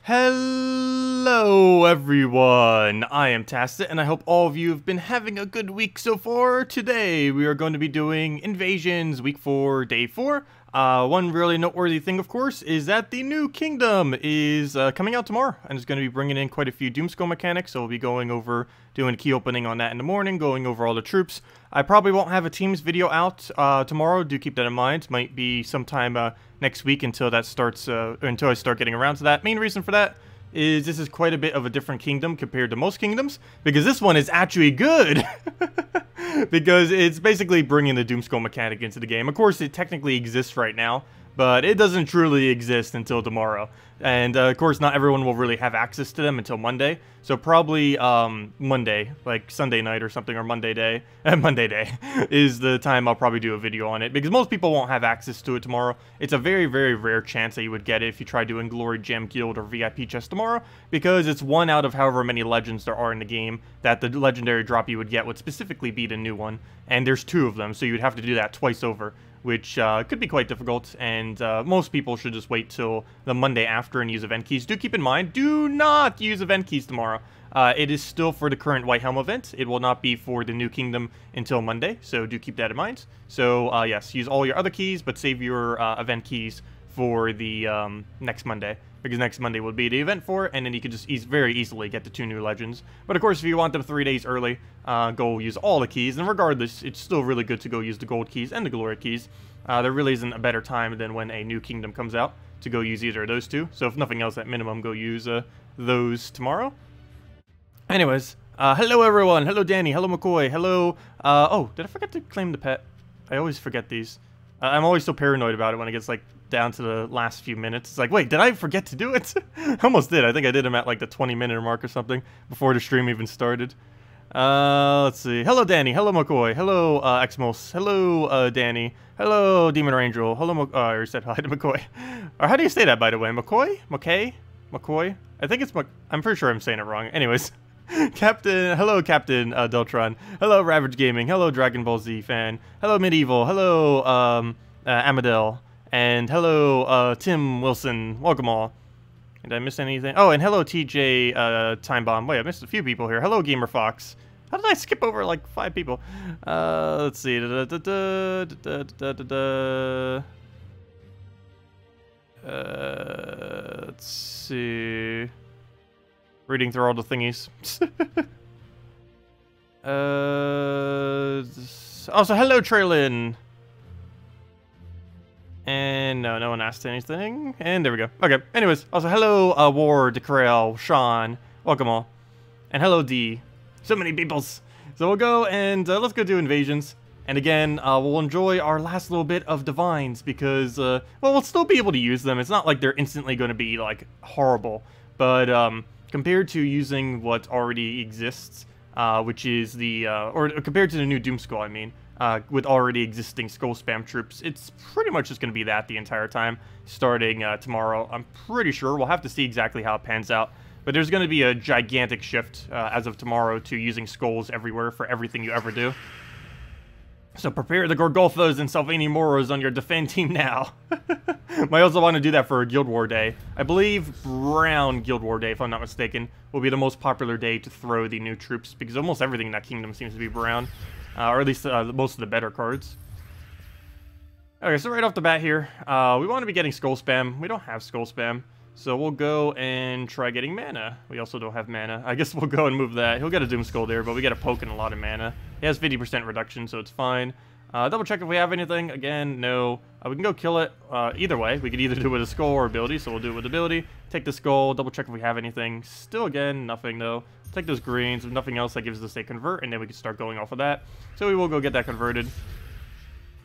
Hello everyone, I am Tacet and I hope all of you have been having a good week so far. Today we are going to be doing Invasions week 4, day 4. One really noteworthy thing of course is that the new kingdom is coming out tomorrow and it's going to be bringing in quite a few Doomskull mechanics, so we'll be going over, doing a key opening on that in the morning, going over all the troops. I probably won't have a teams video out tomorrow, do keep that in mind. Might be sometime next week until that starts, until I start getting around to that. Main reason for that is this is quite a bit of a different kingdom compared to most kingdoms, because this one is actually good. Because it's basically bringing the Doomskull mechanic into the game. Of course, it technically exists right now, but it doesn't truly exist until tomorrow. And of course, not everyone will really have access to them until Monday. So probably Monday, like Sunday night or something, or Monday day. Monday day is the time I'll probably do a video on it, because most people won't have access to it tomorrow. It's a very, very rare chance that you would get it if you try doing Glory Gem Guild or VIP chest tomorrow, because it's one out of however many legends there are in the game that the legendary drop you would get would specifically be the new one. And there's 2 of them, so you'd have to do that twice over, which could be quite difficult, and most people should just wait till the Monday after and use event keys. Do keep in mind, do not use event keys tomorrow. It is still for the current White Helm event. It will not be for the new kingdom until Monday, so do keep that in mind. So yes, use all your other keys, but save your event keys for the next Monday, because next Monday will be the event for it, and then you can just very easily get the 2 new legends. But of course, if you want them 3 days early, go use all the keys, and regardless, it's still really good to go use the gold keys and the glory keys. There really isn't a better time than when a new kingdom comes out to go use either of those 2. So if nothing else, at minimum, go use those tomorrow. Anyways, hello everyone, hello Danny, hello McCoy, hello, oh, did I forget to claim the pet? I always forget these. I'm always so paranoid about it when it gets, like, down to the last few minutes. It's like, wait, did I forget to do it? I almost did. I think I did them at, like, the 20-minute mark or something before the stream even started. Let's see. Hello, Danny. Hello, McCoy. Hello, Xmos. Hello, Danny. Hello, Demon Angel. Hello, I already said hi to McCoy. Or how do you say that, by the way? McCoy? McKay? McCoy? I think it's I'm pretty sure I'm saying it wrong. Anyways. Hello Captain Deltron. Hello Ravage Gaming. Hello Dragon Ball Z fan. Hello Medieval. Hello Amadel. And hello Tim Wilson. Welcome all. Did I miss anything? Oh, and hello TJ Time Bomb. Wait, I missed a few people here. Hello Gamer Fox. How did I skip over like 5 people? Let's see. Let's see. Reading through all the thingies. Also, hello, Traylin. And no one asked anything. And there we go. Okay, anyways. Also, hello, Ward, DeCrail, Sean. Welcome all. And hello, D. So many peoples. So we'll go and let's go do invasions. And again, we'll enjoy our last little bit of divines because, well, we'll still be able to use them. It's not like they're instantly going to be, like, horrible. But, compared to using what already exists, which is the, or compared to the new Doomskull, I mean, with already existing Skull Spam troops, it's pretty much just going to be that the entire time, starting tomorrow. I'm pretty sure. We'll have to see exactly how it pans out. But there's going to be a gigantic shift as of tomorrow to using skulls everywhere for everything you ever do. So prepare the Gorgulthos and Salvini Moros on your defend team now. Might also want to do that for a Guild War Day. I believe Brown Guild War Day, if I'm not mistaken, will be the most popular day to throw the new troops, because almost everything in that kingdom seems to be brown. Or at least most of the better cards. Okay, so right off the bat here, we want to be getting Skull Spam. We don't have Skull Spam. So we'll go and try getting mana. We also don't have mana. I guess we'll go and move that. He'll get a Doomskull there, but we get a poke and a lot of mana. He has 50% reduction, so it's fine. Double check if we have anything. Again, no. We can go kill it either way. We could either do it with a skull or ability, so we'll do it with ability. Take the skull, double check if we have anything. Still, again, nothing though. Take those greens. If nothing else, that gives us a convert, and then we can start going off of that. So we will go get that converted.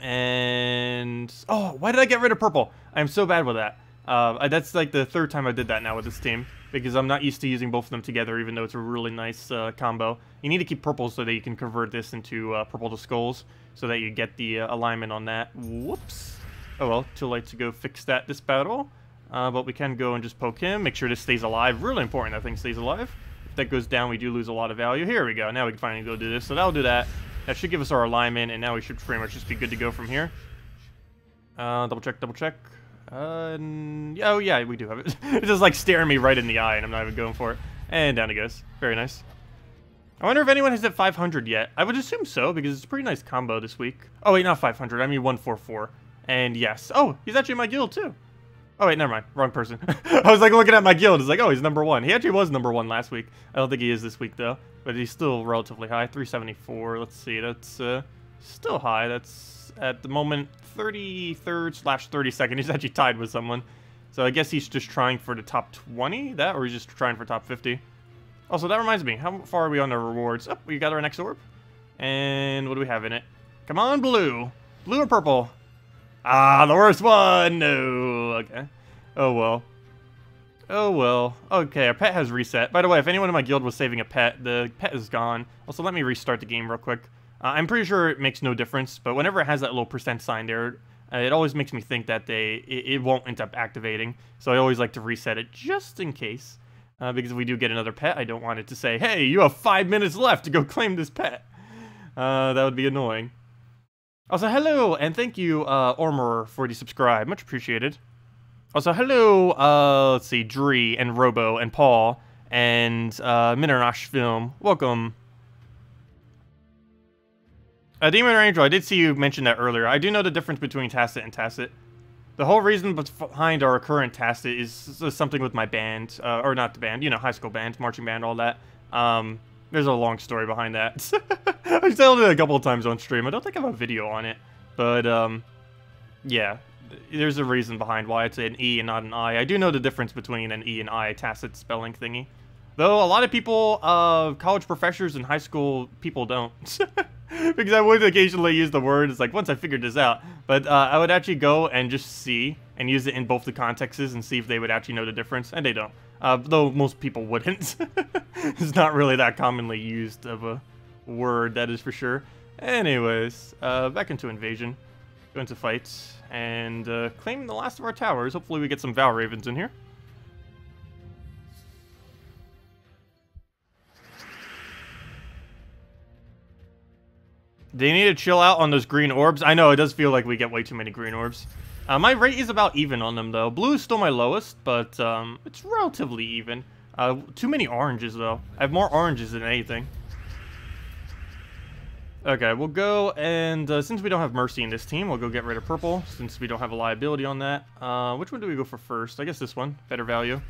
And... oh, why did I get rid of purple? I'm so bad with that. That's like the 3rd time I did that now with this team, because I'm not used to using both of them together, even though it's a really nice combo. You need to keep purple so that you can convert this into purple to skulls, so that you get the alignment on that. Whoops. Oh well, too late to go fix that this battle. But we can go and just poke him, make sure this stays alive. Really important that thing stays alive. If that goes down, we do lose a lot of value. Here we go. Now we can finally go do this. So that'll do that. That should give us our alignment, and now we should pretty much just be good to go from here. Double check, double check. Oh yeah, we do have it. It's just like staring me right in the eye, and I'm not even going for it. And down it goes. Very nice. I wonder if anyone has hit 500 yet. I would assume so, because it's a pretty nice combo this week. Oh wait, not 500. I mean 144. And yes. Oh, he's actually in my guild too. Oh wait, never mind. Wrong person. I was like looking at my guild. It's like, oh, he's number 1. He actually was number 1 last week. I don't think he is this week though. But he's still relatively high. 374. Let's see. That's still high. That's at the moment 33rd/32nd. He's actually tied with someone. So I guess he's just trying for the top 20. That, or he's just trying for top 50. Also, that reminds me. How far are we on the rewards? Oh, we got our next orb. And what do we have in it? Come on, blue. Blue or purple? Ah, the worst one. No. Okay. Oh, well. Oh, well. Okay, our pet has reset. By the way, if anyone in my guild was saving a pet, the pet is gone. Also, let me restart the game real quick. I'm pretty sure it makes no difference, but whenever it has that little % sign there, it always makes me think that it won't end up activating. So I always like to reset it just in case. Because if we do get another pet, I don't want it to say, hey, you have 5 minutes left to go claim this pet. That would be annoying. Also, hello, and thank you, Ormer, for the subscribe. Much appreciated. Also, hello, let's see, Dree, and Robo, and Paul, and Minarnash Film. Welcome. Demon or Angel, I did see you mention that earlier. I do know the difference between Tacet and Tacet. The whole reason behind our current Tacet is something with my band, or not the band, you know, high school band, marching band, all that. There's a long story behind that. I told it a couple of times on stream. I don't think I have a video on it, but yeah, there's a reason behind why it's an E and not an I. I do know the difference between an E and I Tacet spelling thingy. Though a lot of people, college professors and high school people don't. Because I would occasionally use the word, it's like, once I figured this out. But I would actually go and just see, and use it in both the contexts and see if they would actually know the difference. And they don't. Though most people wouldn't. It's not really that commonly used of a word, that is for sure. Anyways, back into Invasion. Go into fights, and claim the last of our towers. Hopefully we get some Val Ravens in here. They need to chill out on those green orbs. I know, it does feel like we get way too many green orbs. My rate is about even on them, though. Blue is still my lowest, but it's relatively even. Too many oranges, though. I have more oranges than anything. Okay, we'll go, and since we don't have Mercy in this team, we'll go get rid of purple, since we don't have a liability on that. Which one do we go for first? I guess this one. Better value.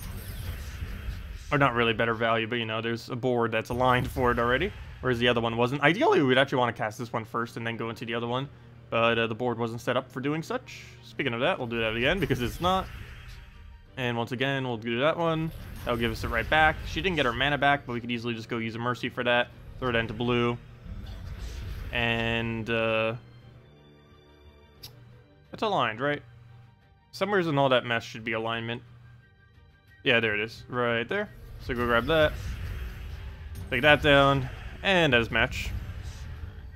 Or not really better value, but, you know, there's a board that's aligned for it already. Whereas the other one wasn't. Ideally, we would actually want to cast this one first and then go into the other one. But the board wasn't set up for doing such. Speaking of that, we'll do that again because it's not. And once again, we'll do that one. That'll give us it right back. She didn't get her mana back, but we could easily just go use a Mercy for that. Throw it into blue. And that's aligned, right? Somewheres in all that mess should be alignment. Yeah, there it is. Right there. So go grab that. Take that down. And that is match.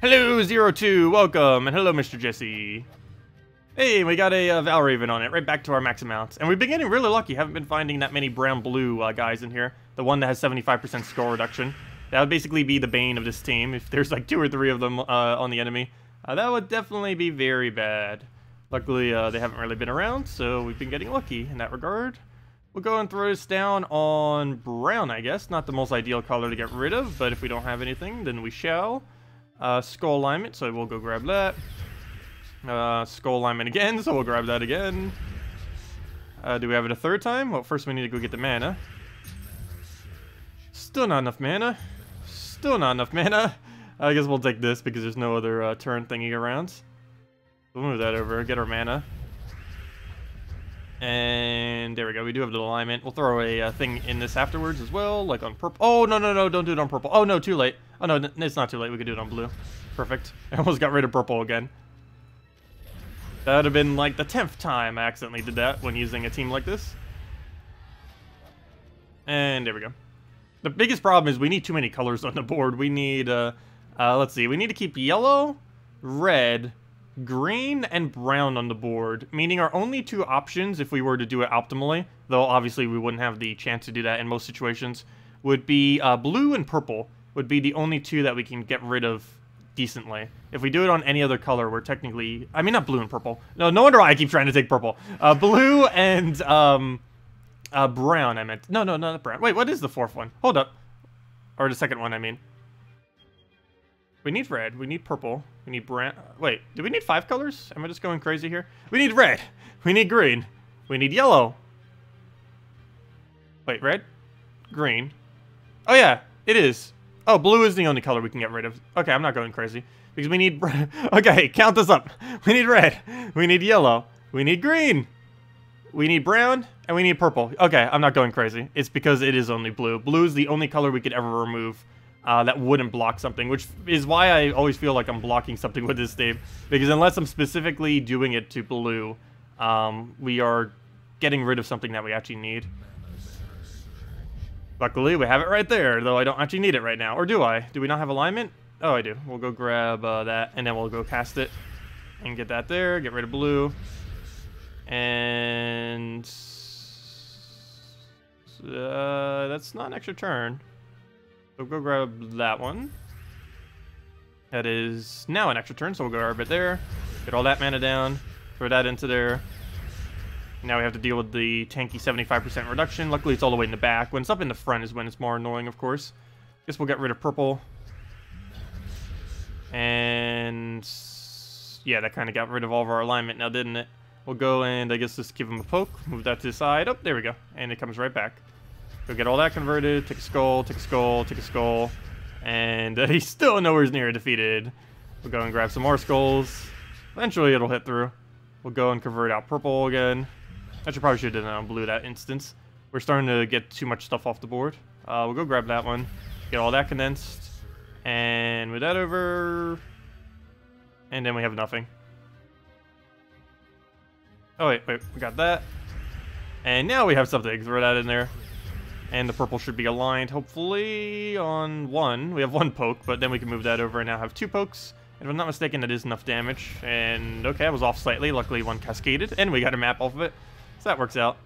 Hello, 02, welcome, and hello, Mr. Jesse. Hey, we got a Val Raven on it, right back to our max amounts. And we've been getting really lucky, haven't been finding that many brown-blue guys in here. The one that has 75% score reduction. That would basically be the bane of this team, if there's like 2 or 3 of them on the enemy. That would definitely be very bad. Luckily, they haven't really been around, so we've been getting lucky in that regard. We'll go and throw this down on brown, I guess. Not the most ideal color to get rid of, but if we don't have anything, then we shall. Skull alignment, so we'll go grab that. Skull alignment again, so we'll grab that again. Do we have it a third time? Well, first we need to go get the mana. Still not enough mana. Still not enough mana. I guess we'll take this because there's no other turn thingy around. We'll move that over, get our mana. And there we go, we do have the alignment. We'll throw a thing in this afterwards as well, like on purple. Oh, no, no, no, don't do it on purple. Oh, no, too late. Oh, no, it's not too late. We could do it on blue. Perfect. I almost got rid of purple again. That would have been like the 10th time I accidentally did that when using a team like this. And there we go. The biggest problem is we need too many colors on the board. We need, let's see, we need to keep yellow, red, green, and brown on the board, meaning our only 2 options, if we were to do it optimally, though obviously we wouldn't have the chance to do that in most situations, would be blue and purple would be the only 2 that we can get rid of decently. If we do it on any other color, we're technically... I mean, not blue and purple. No wonder why I keep trying to take purple. Blue and brown, I meant. No, not brown. Wait, what is the fourth one? Hold up. Or the second one, I mean. We need red. We need purple. We need brown. Wait, do we need 5 colors? Am I just going crazy here? We need red. We need green. We need yellow. Wait, red? Green. Oh, yeah, it is. Oh, blue is the only color we can get rid of. Okay, I'm not going crazy. Because we need... Okay, count this up. We need red. We need yellow. We need green. We need brown. And we need purple. Okay, I'm not going crazy. It's because it is only blue. Blue is the only color we could ever remove that wouldn't block something. Which is why I always feel like I'm blocking something with this Stave. Because unless I'm specifically doing it to blue, we are getting rid of something that we actually need. Luckily, we have it right there, though I don't actually need it right now. Or do I? Do we not have alignment? Oh, I do. We'll go grab that, and then we'll go cast it. And get that there, get rid of blue. And... that's not an extra turn. So we'll go grab that one. That is now an extra turn, so we'll go grab it there. Get all that mana down. Throw that into there. Now we have to deal with the tanky 75% reduction. Luckily, it's all the way in the back. When it's up in the front is when it's more annoying, of course. Guess we'll get rid of purple. And... yeah, that kind of got rid of all of our alignment now, didn't it? We'll go and, I guess, just give him a poke. Move that to the side. Oh, there we go. And it comes right back. Go get all that converted. Take a skull, take a skull, take a skull. And he's still nowhere near defeated. We'll go and grab some more skulls. Eventually, it'll hit through. We'll go and convert out purple again. I probably should have done it on blue that instance. We're starting to get too much stuff off the board. We'll go grab that one. Get all that condensed. And move that over. And then we have nothing. Oh, wait. We got that. And now we have something. Throw that in there. And the purple should be aligned, hopefully, on 1. We have 1 poke, but then we can move that over and now have 2 pokes. If I'm not mistaken, that is enough damage. And, okay, I was off slightly. Luckily, 1 cascaded. And we got a map off of it. So that works out.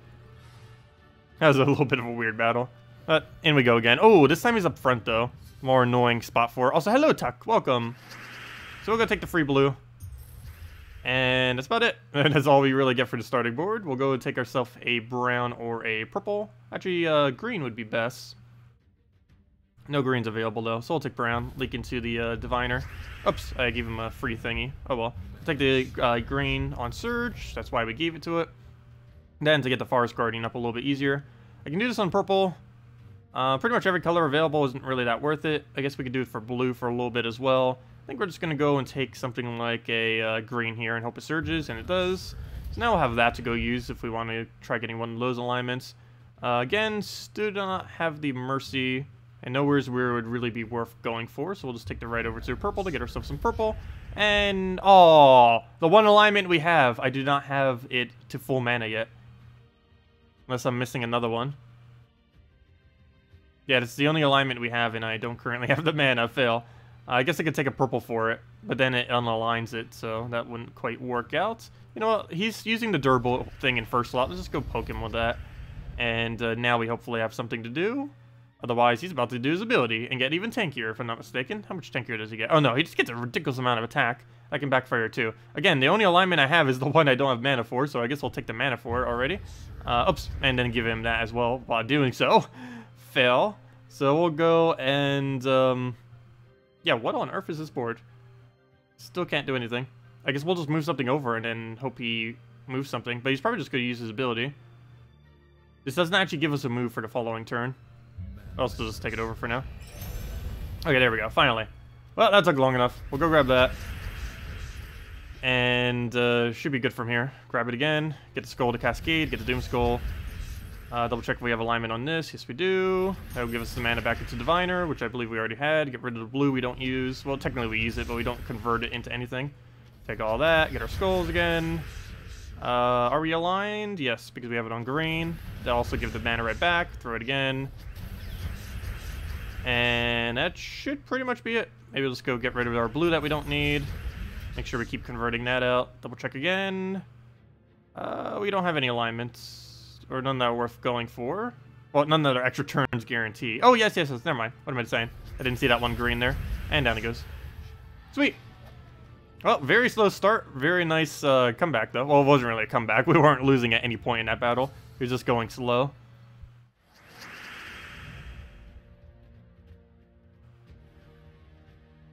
That was a little bit of a weird battle. But in we go again. Oh, this time he's up front, though. More annoying spot for... Also, hello, Tuck. Welcome. So we'll go take the free blue. And that's about it. And that's all we really get for the starting board. We'll go and take ourselves a brown or a purple. Actually, green would be best. No greens available, though. So we'll take brown. Leak into the diviner. Oops, I gave him a free thingy. Oh, well. Take the green on Surge. That's why we gave it to it. Then to get the Forest Guardian up a little bit easier. I can do this on purple. Pretty much every color available isn't really that worth it. I guess we could do it for blue for a little bit as well. I think we're just going to go and take something like a green here and hope it surges, and it does. So now we'll have that to go use if we want to try getting one of those alignments. Again, still do not have the Mercy, and nowhere's where it would really be worth going for, so we'll just take the right over to purple to get ourselves some purple. And, oh, the one alignment we have, I do not have it to full mana yet. Unless I'm missing another one. Yeah, it's the only alignment we have, and I don't currently have the mana. Fail. I guess I could take a purple for it, but then it unaligns it, so that wouldn't quite work out. You know what? He's using the durable thing in first slot. Let's just go poke him with that. And now we hopefully have something to do. Otherwise, he's about to do his ability and get even tankier, if I'm not mistaken. How much tankier does he get? Oh, no, he just gets a ridiculous amount of attack. That can backfire, too. Again, the only alignment I have is the one I don't have mana for, so I guess we'll take the mana for it already. Oops, and then give him that as well while doing so. Fail. So we'll go and, yeah, what on earth is this board? Still can't do anything. I guess we'll just move something over and then hope he moves something, but he's probably just going to use his ability. This doesn't actually give us a move for the following turn. I'll also just take it over for now. Okay, there we go, finally. Well, that took long enough. We'll go grab that. And should be good from here. Grab it again, get the skull to cascade, get the Doom Skull. Double check if we have alignment on this. Yes, we do. That will give us the mana back into Diviner, which I believe we already had. Get rid of the blue we don't use. Well, technically we use it, but we don't convert it into anything. Take all that, get our skulls again. Are we aligned? Yes, because we have it on green. That'll also give the mana right back. Throw it again. And that should pretty much be it. Maybe we'll just go get rid of our blue that we don't need. Make sure we keep converting that out. Double check again. We don't have any alignments. Or none that are worth going for. Well, none that are extra turns guarantee. Oh, yes. Never mind. What am I saying? I didn't see that one green there. And down it goes. Sweet. Well, very slow start. Very nice comeback, though. Well, it wasn't really a comeback. We weren't losing at any point in that battle. We were just going slow.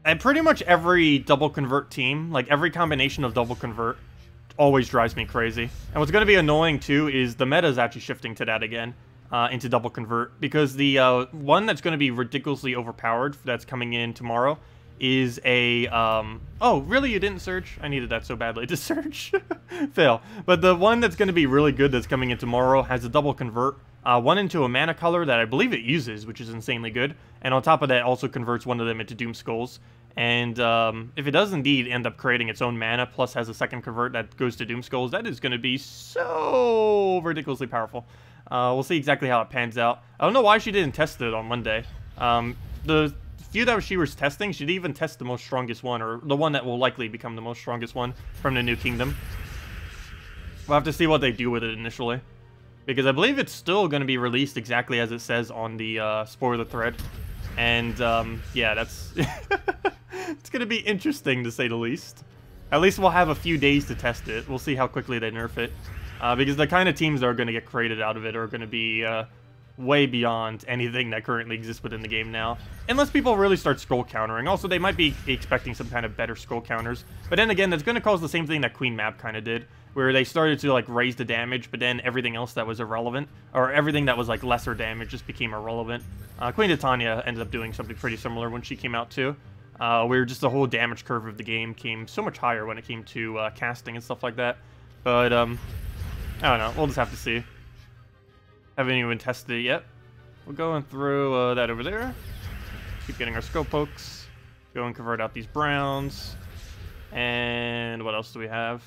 And pretty much every double convert team, like every combination of double convert, always drives me crazy. And what's going to be annoying, too, is the meta is actually shifting to that again, into double convert. Because the one that's going to be ridiculously overpowered that's coming in tomorrow is a, oh, really? You didn't search? I needed that so badly to search. Fail. But the one that's going to be really good that's coming in tomorrow has a double convert. One into a mana color that I believe it uses, which is insanely good. And on top of that, also converts one of them into Doom Skulls. And if it does indeed end up creating its own mana, plus has a second convert that goes to Doom Skulls, that is going to be so ridiculously powerful. We'll see exactly how it pans out. I don't know why she didn't test it on Monday. The few that she was testing, she didn't even test the most strongest one, or the one that will likely become the most strongest one from the new kingdom. We'll have to see what they do with it initially. Because I believe it's still going to be released exactly as it says on the spoiler thread. And, yeah, that's... It's going to be interesting, to say the least. At least we'll have a few days to test it. We'll see how quickly they nerf it. Because the kind of teams that are going to get created out of it are going to be way beyond anything that currently exists within the game now. Unless people really start scroll countering. Also, they might be expecting some kind of better scroll counters. But then again, that's going to cause the same thing that Queen Map kind of did. Where they started to, like, raise the damage, but then everything else that was irrelevant, or everything that was, like, lesser damage just became irrelevant. Queen Titania ended up doing something pretty similar when she came out, too. Where just the whole damage curve of the game came so much higher when it came to casting and stuff like that. But, I don't know. We'll just have to see. Haven't even tested it yet. We'll go and throw that over there. Keep getting our scope pokes. Go and convert out these browns. And what else do we have?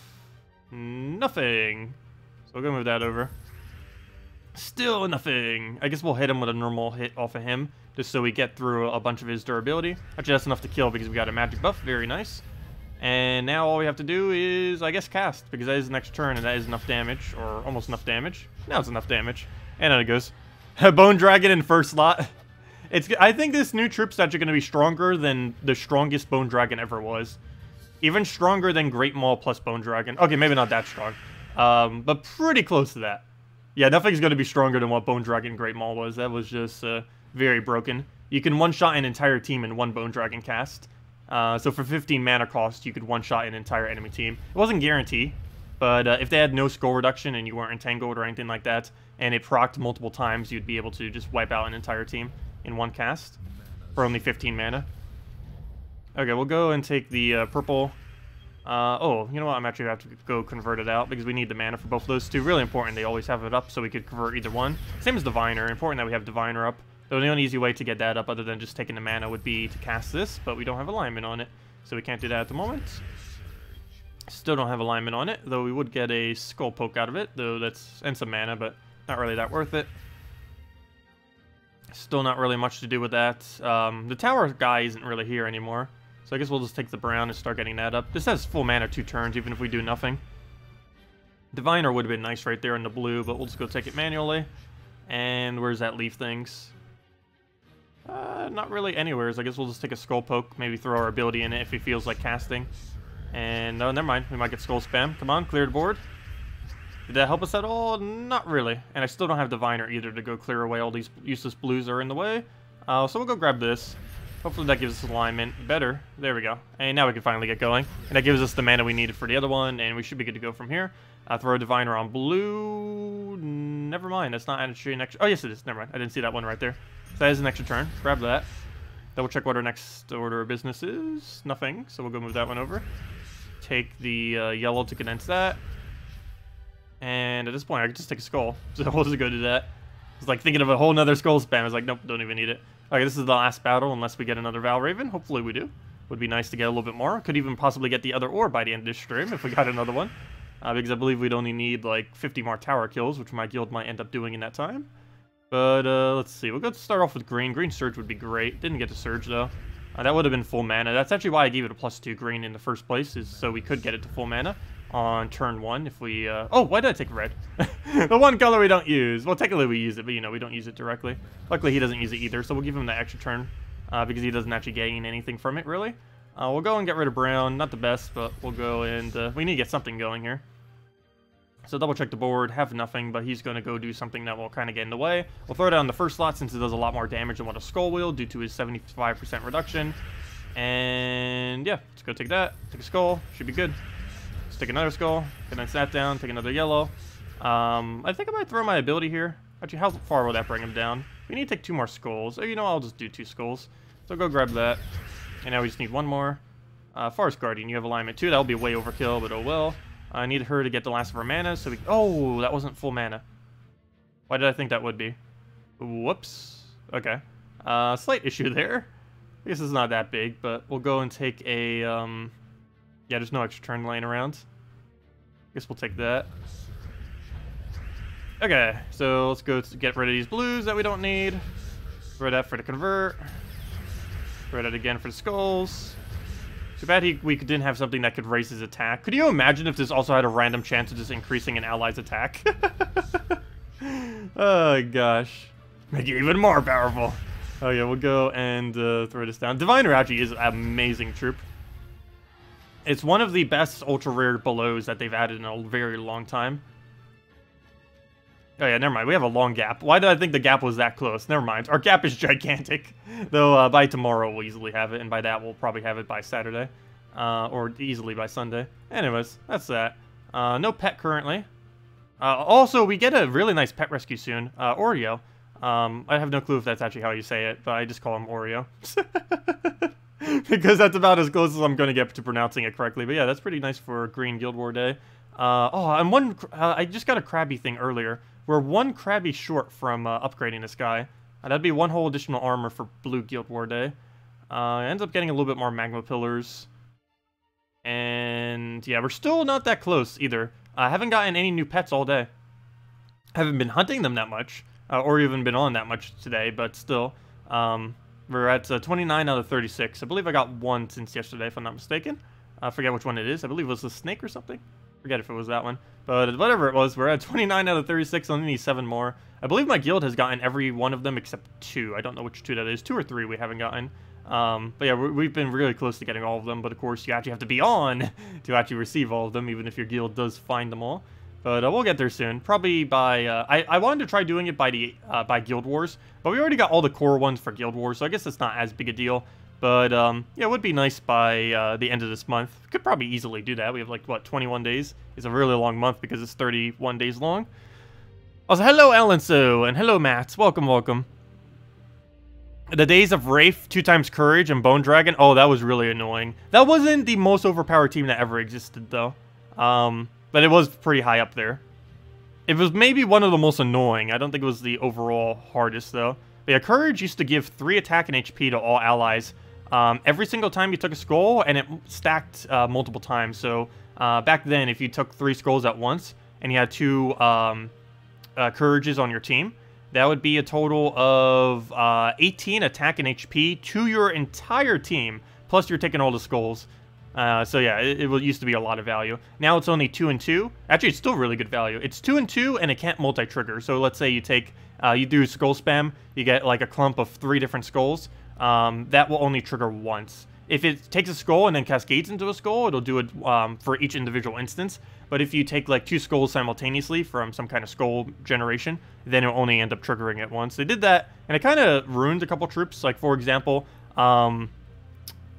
Nothing. So we'll go move that over. Still nothing. I guess we'll hit him with a normal hit off of him, just so we get through a bunch of his durability. Actually, that's enough to kill because we got a magic buff. Very nice. And now all we have to do is, I guess, cast, because that is the next turn, and that is enough damage, or almost enough damage. Now it's enough damage. And then it goes. Bone Dragon in first slot. I think this new troop's actually going to be stronger than the strongest Bone Dragon ever was. Even stronger than Great Maul plus Bone Dragon. Okay, maybe not that strong. But pretty close to that. Yeah, nothing's going to be stronger than what Bone Dragon Great Maul was. That was just very broken. You can one-shot an entire team in one Bone Dragon cast. So for 15 mana cost, you could one-shot an entire enemy team. It wasn't guaranteed, but if they had no skull reduction and you weren't entangled or anything like that, and it procced multiple times, you'd be able to just wipe out an entire team in one cast for only 15 mana. Okay, we'll go and take the purple. Oh, you know what? I'm actually going to have to go convert it out because we need the mana for both of those two. Really important. They always have it up so we could convert either one. Same as Diviner. Important that we have Diviner up. Though the only easy way to get that up other than just taking the mana would be to cast this, but we don't have alignment on it, so we can't do that at the moment. Still don't have alignment on it, though we would get a skull poke out of it, though that's and some mana, but not really that worth it. Still not really much to do with that. The tower guy isn't really here anymore, so I guess we'll just take the brown and start getting that up. This has full mana 2 turns, even if we do nothing. Diviner would have been nice right there in the blue, but we'll just go take it manually. And where's that leave things? Not really anywhere, so I guess we'll just take a skull poke, maybe throw our ability in it if he feels like casting. And no, never mind, we might get skull spam. Come on, clear the board. Did that help us at all? Not really. And I still don't have Diviner either to go clear away all these useless blues that are in the way. So we'll go grab this. Hopefully that gives us alignment better. There we go. And now we can finally get going. And that gives us the mana we needed for the other one, and we should be good to go from here. Throw a Diviner on blue. Never mind, that's not actually an extra. Oh, yes, it is. Never mind. I didn't see that one right there. So that is an extra turn. Grab that. Double check what our next order of business is. Nothing. So we'll go move that one over. Take the yellow to condense that. And at this point, I could just take a skull. So we'll just go do that. I was like thinking of a whole nother skull spam. I was like, nope, don't even need it. Okay, this is the last battle unless we get another Valraven. Hopefully we do. Would be nice to get a little bit more. Could even possibly get the other ore by the end of this stream if we got another one. Because I believe we'd only need like 50 more tower kills, which my guild might end up doing in that time. But let's see. We'll go start off with green. Green Surge would be great. Didn't get to Surge though. That would have been full mana. That's actually why I gave it a +2 green in the first place, is so we could get it to full mana on turn 1 if we... Oh, why did I take red? The one color we don't use. Well, technically we use it, but you know, we don't use it directly. Luckily he doesn't use it either, so we'll give him the extra turn because he doesn't actually gain anything from it, really. We'll go and get rid of brown. Not the best, but we'll go and we need to get something going here. So double check the board, have nothing, but he's going to go do something that will kind of get in the way. We'll throw it on the first slot since it does a lot more damage than what a skull will due to his 75% reduction. And yeah, let's go take that. Take a skull, should be good. Let's take another skull, condense that down, take another yellow. I think I might throw my ability here. Actually, how far will that bring him down? We need to take 2 more skulls. Oh, you know, I'll just do 2 skulls. So go grab that. And now we just need 1 more. Forest Guardian, you have alignment 2. That'll be way overkill, but oh well. I need her to get the last of her mana, so we... Oh, that wasn't full mana. Why did I think that would be? Whoops. Okay. Slight issue there. I guess it's not that big, but we'll go and take a... Yeah, there's no extra turn laying around. I guess we'll take that. Okay, so let's go get rid of these blues that we don't need. Get rid of that for the convert. Get rid of it again for the skulls. Too bad we didn't have something that could raise his attack. Could you imagine if this also had a random chance of just increasing an ally's attack? Oh, gosh. Make it even more powerful. Oh, yeah, we'll go and throw this down. Diviner actually is an amazing troop. It's one of the best ultra-rare belows that they've added in a very long time. Oh, yeah, never mind. We have a long gap. Why did I think the gap was that close? Never mind. Our gap is gigantic. Though, by tomorrow, we'll easily have it. And by that, we'll probably have it by Saturday. Or easily by Sunday. Anyways, that's that. No pet currently. Also, we get a really nice pet rescue soon. Oreo. I have no clue if that's actually how you say it, but I just call him Oreo. Because that's about as close as I'm going to get to pronouncing it correctly. But yeah, that's pretty nice for Green Guild War Day. Oh, and I just got a crabby thing earlier. We're 1 crabby short from upgrading this guy. That'd be 1 whole additional armor for Blue Guild War Day. Ends up getting a little bit more magma pillars. And yeah, we're still not that close either. I haven't gotten any new pets all day. Haven't been hunting them that much. Or even been on that much today, but still. We're at 29 out of 36. I believe I got 1 since yesterday, if I'm not mistaken. I forget which one it is. I believe it was the snake or something. Forget if it was that one. But whatever it was, we're at 29 out of 36. I only need 7 more. I believe my guild has gotten every one of them except 2. I don't know which 2 that is. 2 or 3 we haven't gotten. But yeah, we've been really close to getting all of them. But of course, you actually have to be on to actually receive all of them, even if your guild does find them all. But we'll get there soon. Probably by... I wanted to try doing it by Guild Wars. But we already got all the core ones for Guild Wars, so I guess it's not as big a deal. But, yeah, it would be nice by the end of this month. Could probably easily do that. We have, like, what, 21 days? It's a really long month because it's 31 days long. Also, hello, Alanso, and hello, Matt. Welcome, welcome. The days of Wraith, 2 times Courage, and Bone Dragon. Oh, that was really annoying. That wasn't the most overpowered team that ever existed, though. But it was pretty high up there. It was maybe one of the most annoying. I don't think it was the overall hardest, though. But yeah, Courage used to give 3 attack and HP to all allies. Every single time you took a skull, and it stacked multiple times. So back then, if you took 3 skulls at once, and you had 2 Courages on your team, that would be a total of 18 attack and HP to your entire team, plus you're taking all the skulls. So yeah, it used to be a lot of value. Now it's only 2 and 2. Actually, it's still really good value. It's 2 and 2, and it can't multi-trigger. So let's say you take, you do skull spam, you get like a clump of 3 different skulls. That will only trigger once. If it takes a skull and then cascades into a skull, it'll do it for each individual instance. But if you take like 2 skulls simultaneously from some kind of skull generation, then it'll only end up triggering it once. They did that, and it kind of ruined a couple troops. Like, for example,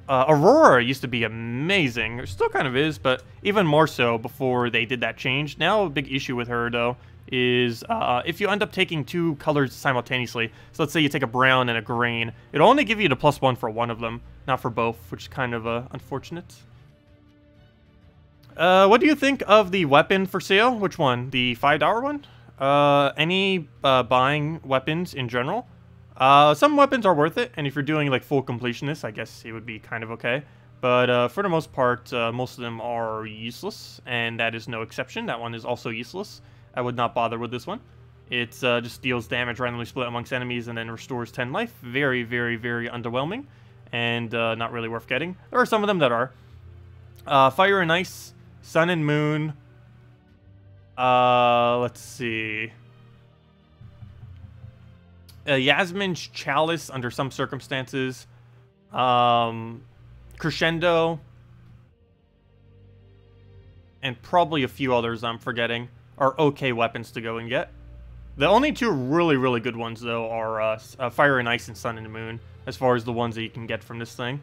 Aurora used to be amazing. It still kind of is, but even more so before they did that change. Now, a big issue with her, though, is if you end up taking 2 colors simultaneously, so let's say you take a brown and a green, it'll only give you the +1 for one of them, not for both, which is kind of unfortunate. What do you think of the weapon for sale? Which one? The $5 one? Any buying weapons in general? Some weapons are worth it, and if you're doing like full completionist, I guess it would be kind of okay. But for the most part, most of them are useless, and that is no exception. That one is also useless. I would not bother with this one. It just deals damage randomly split amongst enemies and then restores 10 life. Very, very, very underwhelming, and not really worth getting. There are some of them that are. Fire and Ice, Sun and Moon. Let's see. Yasmin's Chalice under some circumstances. Crescendo, and probably a few others I'm forgetting are okay weapons to go and get. The only two really, really good ones, though, are Fire and Ice and Sun and Moon, as far as the ones that you can get from this thing.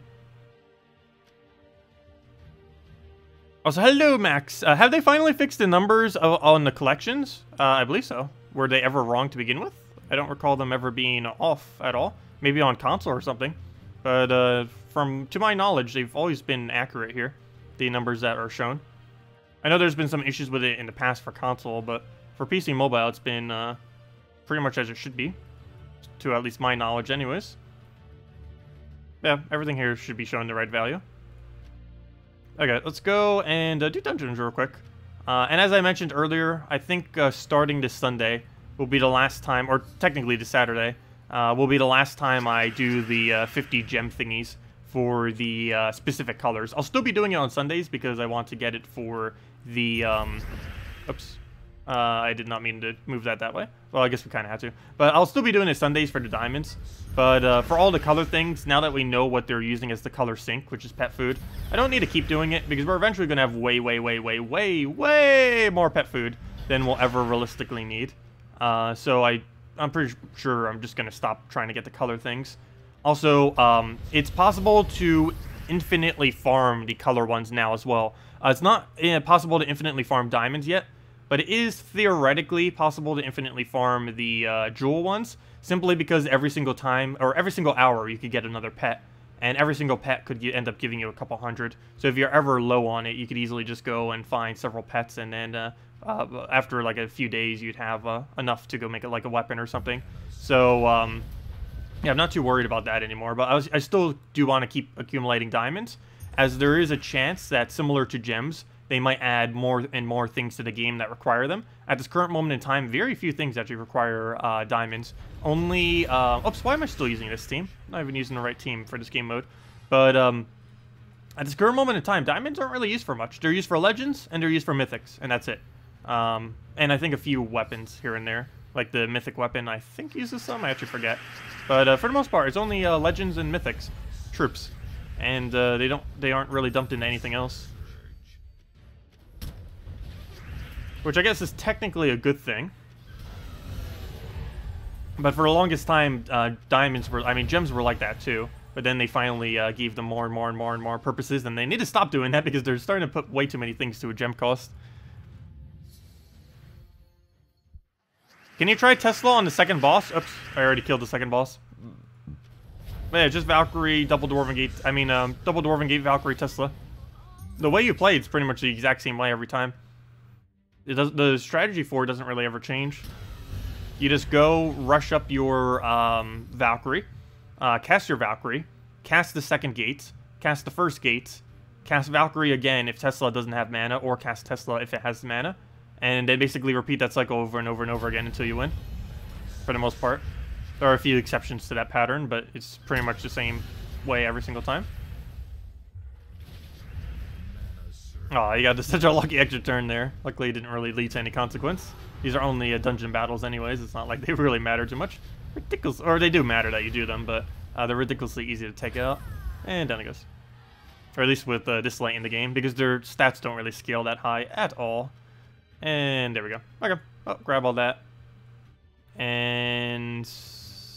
Also, hello, Max. Have they finally fixed the numbers on the collections? I believe so. Were they ever wrong to begin with? I don't recall them ever being off at all. Maybe on console or something. But to my knowledge, they've always been accurate here, the numbers that are shown. I know there's been some issues with it in the past for console, but for PC and mobile, it's been pretty much as it should be, to at least my knowledge anyways. Yeah, everything here should be showing the right value. Okay, let's go and do dungeons real quick. And as I mentioned earlier, I think starting this Sunday will be the last time, or technically this Saturday, will be the last time I do the 50 gem thingies for the specific colors. I'll still be doing it on Sundays because I want to get it for the... oops. I did not mean to move that way. Well, I guess we kind of had to. But I'll still be doing it Sundays for the diamonds. But for all the color things, now that we know what they're using as the color sink, which is pet food, I don't need to keep doing it because we're eventually going to have way more pet food than we'll ever realistically need. So I'm pretty sure I'm just going to stop trying to get the color things. Also, it's possible to infinitely farm the color ones now as well. It's not possible to infinitely farm diamonds yet, but it is theoretically possible to infinitely farm the jewel ones, simply because every single time, or every single hour, you could get another pet, and every single pet could end up giving you a couple hundred. So if you're ever low on it, you could easily just go and find several pets, and then after like a few days, you'd have enough to go make it like a weapon or something. So yeah, I'm not too worried about that anymore, but I still do want to keep accumulating diamonds, as there is a chance that, similar to gems, they might add more and more things to the game that require them. At this current moment in time, very few things actually require diamonds. Only, oops, why am I still using this team? I'm not even using the right team for this game mode. But at this current moment in time, diamonds aren't really used for much. They're used for legends, and they're used for mythics, and that's it. And I think a few weapons here and there. Like the mythic weapon, I think uses some, I actually forget. But for the most part, it's only legends and mythics troops. And they aren't really dumped into anything else. Which I guess is technically a good thing. But for the longest time, diamonds were, I mean, gems were like that too. But then they finally gave them more and more purposes, and they need to stop doing that because they're starting to put way too many things to a gem cost. Can you try Tesla on the second boss? Oops, I already killed the second boss. But yeah, just Valkyrie, double Dwarven Gate, double Dwarven Gate, Valkyrie, Tesla. The way you play, it's pretty much the exact same way every time. The strategy for it doesn't really ever change. You just go, rush up your Valkyrie, cast your Valkyrie, cast the second gate, cast the first gate, cast Valkyrie again if Tesla doesn't have mana, or cast Tesla if it has mana, and then basically repeat that cycle over and over and over again until you win, for the most part. There are a few exceptions to that pattern, but it's pretty much the same way every single time. Oh, you got such a lucky extra turn there. Luckily, it didn't really lead to any consequence. These are only dungeon battles anyways. It's not like they really matter too much. Ridiculous. Or they do matter that you do them, but they're ridiculously easy to take out. And down it goes. Or at least with this late in the game, because their stats don't really scale that high at all. And there we go. Okay. Oh, grab all that. And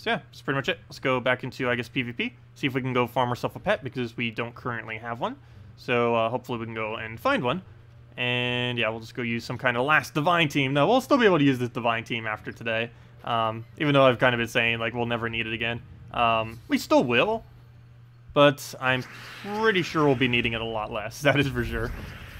yeah, that's pretty much it. Let's go back into, I guess, PvP. See if we can go farm ourselves a pet, because we don't currently have one. So hopefully we can go and find one. And yeah, we'll just go use some kind of last divine team. No, we'll still be able to use this divine team after today. Even though I've kind of been saying, like, we'll never need it again. We still will. But I'm pretty sure we'll be needing it a lot less. That is for sure.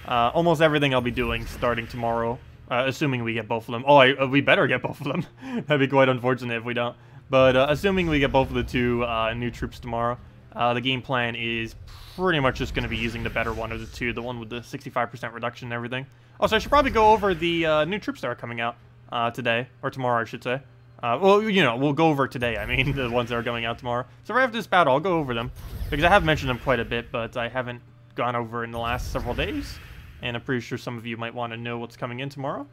Almost everything I'll be doing starting tomorrow. Assuming we get both of them. Oh, we better get both of them. That'd be quite unfortunate if we don't. But assuming we get both of the two new troops tomorrow, the game plan is pretty much just going to be using the better one of the two, the one with the 65% reduction and everything. Oh, so I should probably go over the new troops that are coming out today, or tomorrow, I should say. Well, you know, we'll go over today, I mean, the ones that are going out tomorrow. So right after this battle, I'll go over them, because I have mentioned them quite a bit, but I haven't gone over in the last several days, and I'm pretty sure some of you might want to know what's coming in tomorrow,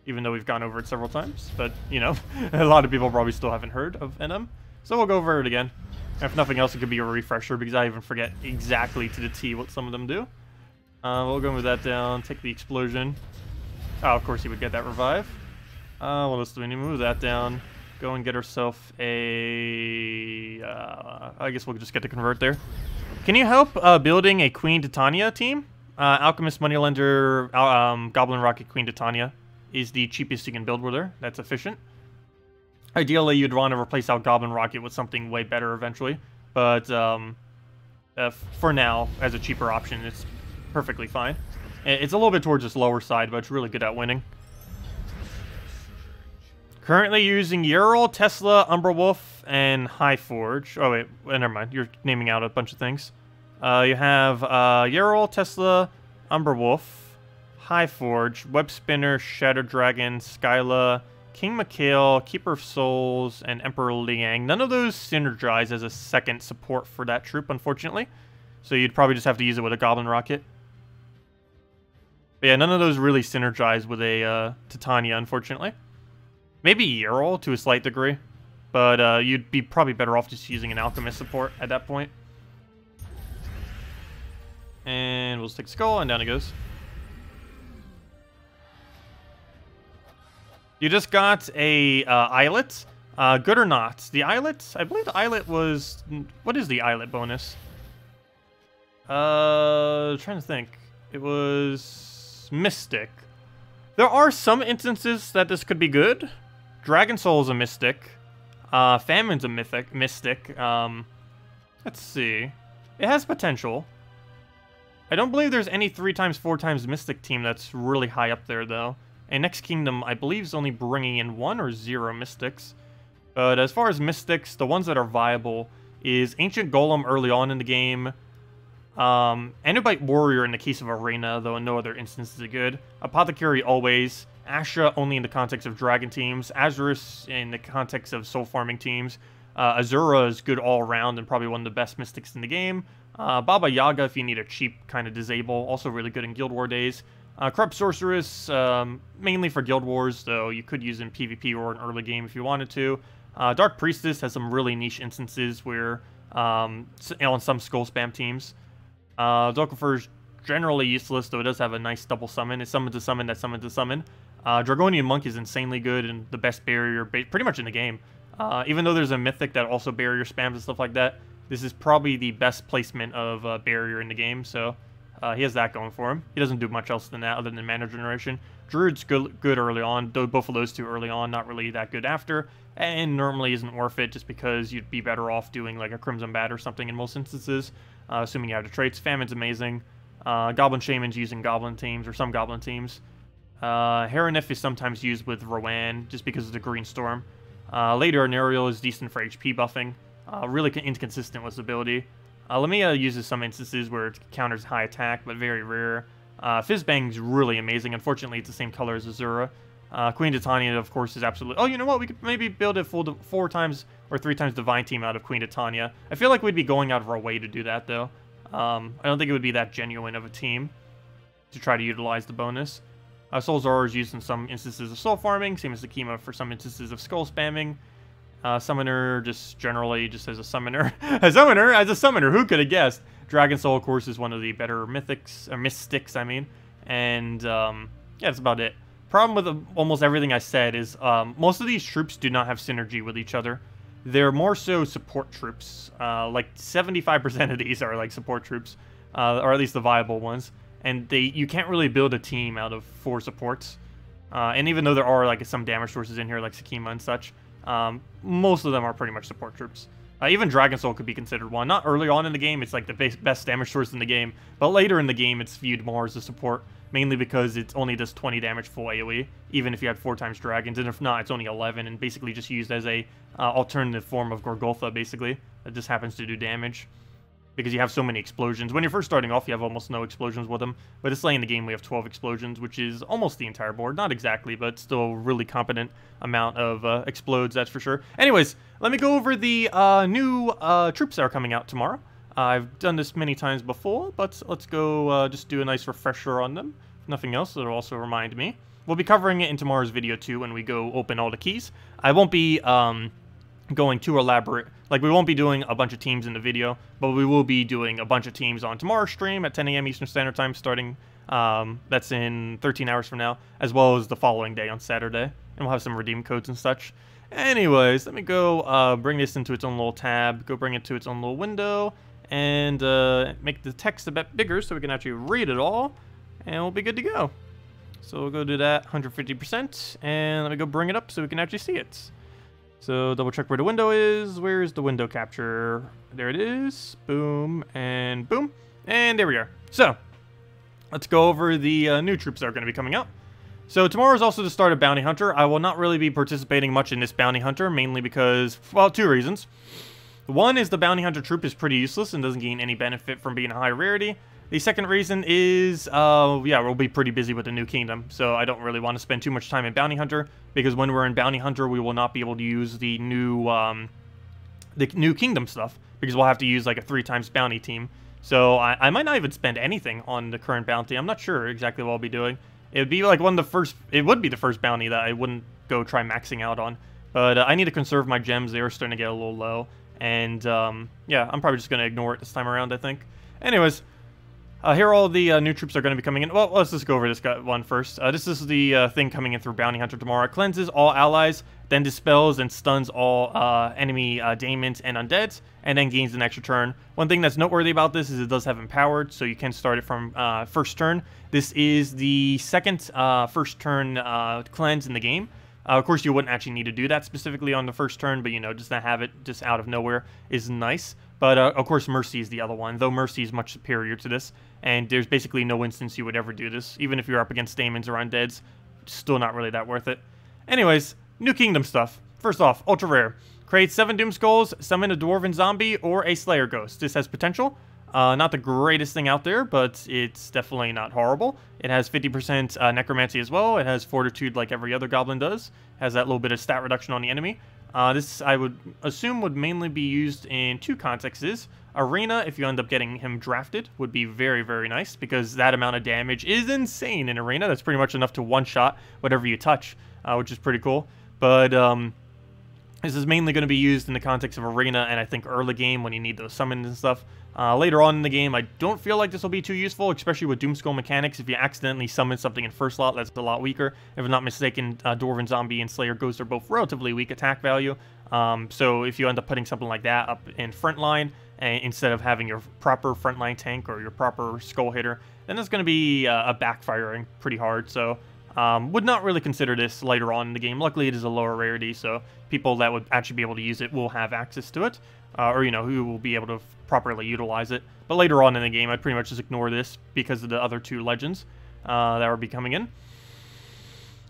even though we've gone over it several times, but, you know, a lot of people probably still haven't heard of them, so we'll go over it again. If nothing else, it could be a refresher because I even forget exactly to the T what some of them do. We'll go move that down, take the explosion. Oh, of course he would get that revive. What else do we need? Move that down. Go and get ourselves a... I guess we'll just get to convert there. Can you help building a Queen Titania team? Alchemist, Moneylender, Goblin Rocket, Queen Titania is the cheapest you can build with her. That's efficient. Ideally, you'd want to replace out Goblin Rocket with something way better eventually. But for now, as a cheaper option, it's perfectly fine. It's a little bit towards this lower side, but it's really good at winning. Currently using Ural, Tesla, Umberwolf, and Highforge. Oh wait, never mind. You're naming out a bunch of things. You have Ural, Tesla, Umberwolf, Highforge, Web Spinner, Shadow Dragon, Skyla, King Mikhail, Keeper of Souls, and Emperor Liang. None of those synergize as a second support for that troop, unfortunately. So you'd probably just have to use it with a Goblin Rocket. But yeah, none of those really synergize with a Titania, unfortunately. Maybe Ural to a slight degree, but you'd be probably better off just using an Alchemist support at that point. And we'll stick Skull, and down it goes. You just got a Islet. Good or not? The Islet? I believe the Islet was... What is the Islet bonus? Trying to think. It was... Mystic. There are some instances that this could be good. Dragon Soul is a Mystic. Famine's a Mystic. Let's see. It has potential. I don't believe there's any 3x, 4x Mystic team that's really high up there, though. And Next Kingdom, I believe, is only bringing in 1 or 0 Mystics. But as far as Mystics, the ones that are viable is Ancient Golem early on in the game. Anubite Warrior in the case of Arena, though in no other instance is it good. Apothecary always. Asha only in the context of Dragon teams. Azurus in the context of Soul Farming teams. Azura is good all around and probably one of the best Mystics in the game. Baba Yaga if you need a cheap kind of disable. Also really good in Guild War days. Corrupt Sorceress, mainly for Guild Wars, though you could use in PvP or an early game if you wanted to. Dark Priestess has some really niche instances where, on some Skull Spam teams. Zulkifer's generally useless, though it does have a nice double summon. It's summon to summon, that's summon to summon. Dragonian Monk is insanely good and the best barrier pretty much in the game. Even though there's a Mythic that also barrier spams and stuff like that, this is probably the best placement of barrier in the game, so... he has that going for him. He doesn't do much else than that other than mana generation. Druid's good early on, though both of those two early on, not really that good after. And normally isn't worth it just because you'd be better off doing like a Crimson Bat or something in most instances, assuming you have the traits. Famine's amazing. Goblin Shaman's using Goblin teams, or some Goblin teams. Heronif is sometimes used with Rowan, just because of the Green Storm. Later, Nerial is decent for HP buffing. Really inconsistent with his ability. Lamia uses some instances where it counters high attack, but very rare. Fizzbang's really amazing. Unfortunately, it's the same color as Azura. Queen Titania, of course, is absolutely... Oh, you know what? We could maybe build a full 4x or 3x Divine team out of Queen Titania. I feel like we'd be going out of our way to do that, though. I don't think it would be that genuine of a team to try to utilize the bonus. Soul Zora is used in some instances of soul farming, same as the Kima for some instances of skull spamming. Summoner, just generally, just as a summoner. As a summoner, who could have guessed? Dragon Soul, of course, is one of the better mythics, or mystics, I mean. And, yeah, that's about it. Problem with almost everything I said is most of these troops do not have synergy with each other. They're more so support troops. Like 75% of these are like support troops, or at least the viable ones. And you can't really build a team out of 4 supports. And even though there are like some damage sources in here, like Sakima and such, most of them are pretty much support troops. Even Dragon Soul could be considered one. Not early on in the game, it's like the best damage source in the game. But later in the game, it's viewed more as a support. Mainly because it only does 20 damage full AoE, even if you had 4x Dragons. And if not, it's only 11 and basically just used as a alternative form of Gorgoltha, basically. That just happens to do damage. Because you have so many explosions. When you're first starting off, you have almost no explosions with them. But it's late in the game, we have 12 explosions, which is almost the entire board. Not exactly, but still a really competent amount of explodes, that's for sure. Anyways, let me go over the new troops that are coming out tomorrow. I've done this many times before, but let's go just do a nice refresher on them. If nothing else, it'll also remind me. We'll be covering it in tomorrow's video, too, when we go open all the keys. I won't be... going too elaborate Like, we won't be doing a bunch of teams in the video, but we will be doing a bunch of teams on tomorrow's stream at 10 a.m. Eastern Standard Time, starting, that's in 13 hours from now, as well as the following day on Saturday. And we'll have some redeem codes and such. Anyways, let me go bring this into its own little tab, go bring it to its own little window, and make the text a bit bigger so we can actually read it all, and we'll be good to go. So we'll go do that 150%, and let me go bring it up so we can actually see it. So double check where the window is. Where's the window capture? There it is. Boom, and boom. And there we are. So let's go over the new troops that are going to be coming out. So tomorrow is also the start of Bounty Hunter. I will not really be participating much in this Bounty Hunter, mainly because, well, two reasons. One is the Bounty Hunter troop is pretty useless and doesn't gain any benefit from being a high rarity. The second reason is, yeah, we'll be pretty busy with the new kingdom, so I don't really want to spend too much time in Bounty Hunter, because when we're in Bounty Hunter, we will not be able to use the new kingdom stuff, because we'll have to use like a 3x bounty team. So I might not even spend anything on the current bounty. I'm not sure exactly what I'll be doing. It would be like it would be the first bounty that I wouldn't go try maxing out on. But I need to conserve my gems. They are starting to get a little low. And yeah, I'm probably just going to ignore it this time around, I think. Anyways, here are all the new troops that are going to be coming in. Well, let's just go over this one first. This is the thing coming in through Bounty Hunter tomorrow. It cleanses all allies, then dispels and stuns all enemy daemons and undeads, and then gains an extra turn. One thing that's noteworthy about this is it does have empowered, so you can start it from first turn. This is the second first turn cleanse in the game. Of course, you wouldn't actually need to do that specifically on the first turn, but, you know, just to have it just out of nowhere is nice. But, of course, Mercy is the other one, though Mercy is much superior to this, and there's basically no instance you would ever do this. Even if you're up against Daemons or Undeads, still not really that worth it. Anyways, new kingdom stuff. First off, ultra rare. Create 7 Doom Skulls, summon a Dwarven Zombie, or a Slayer Ghost. This has potential. Not the greatest thing out there, but it's definitely not horrible. It has 50% Necromancy as well. It has Fortitude like every other Goblin does. It has that little bit of stat reduction on the enemy. This, I would assume, would mainly be used in 2 contexts. Arena, if you end up getting him drafted, would be very, very nice, because that amount of damage is insane in Arena. That's pretty much enough to one-shot whatever you touch, which is pretty cool. But this is mainly going to be used in the context of Arena, and I think early game when you need those summons and stuff. Later on in the game, I don't feel like this will be too useful, especially with Doomskull mechanics. If you accidentally summon something in first slot, that's a lot weaker. If I'm not mistaken, Dwarven Zombie and Slayer Ghost are both relatively weak attack value. So if you end up putting something like that up in front line, instead of having your proper frontline tank or your proper skull hitter, then it's going to be a backfiring pretty hard. So would not really consider this later on in the game. Luckily, it is a lower rarity, so people that would actually be able to use it will have access to it, or, you know, who will be able to properly utilize it. But later on in the game, I'd pretty much just ignore this because of the other 2 legends that will be coming in.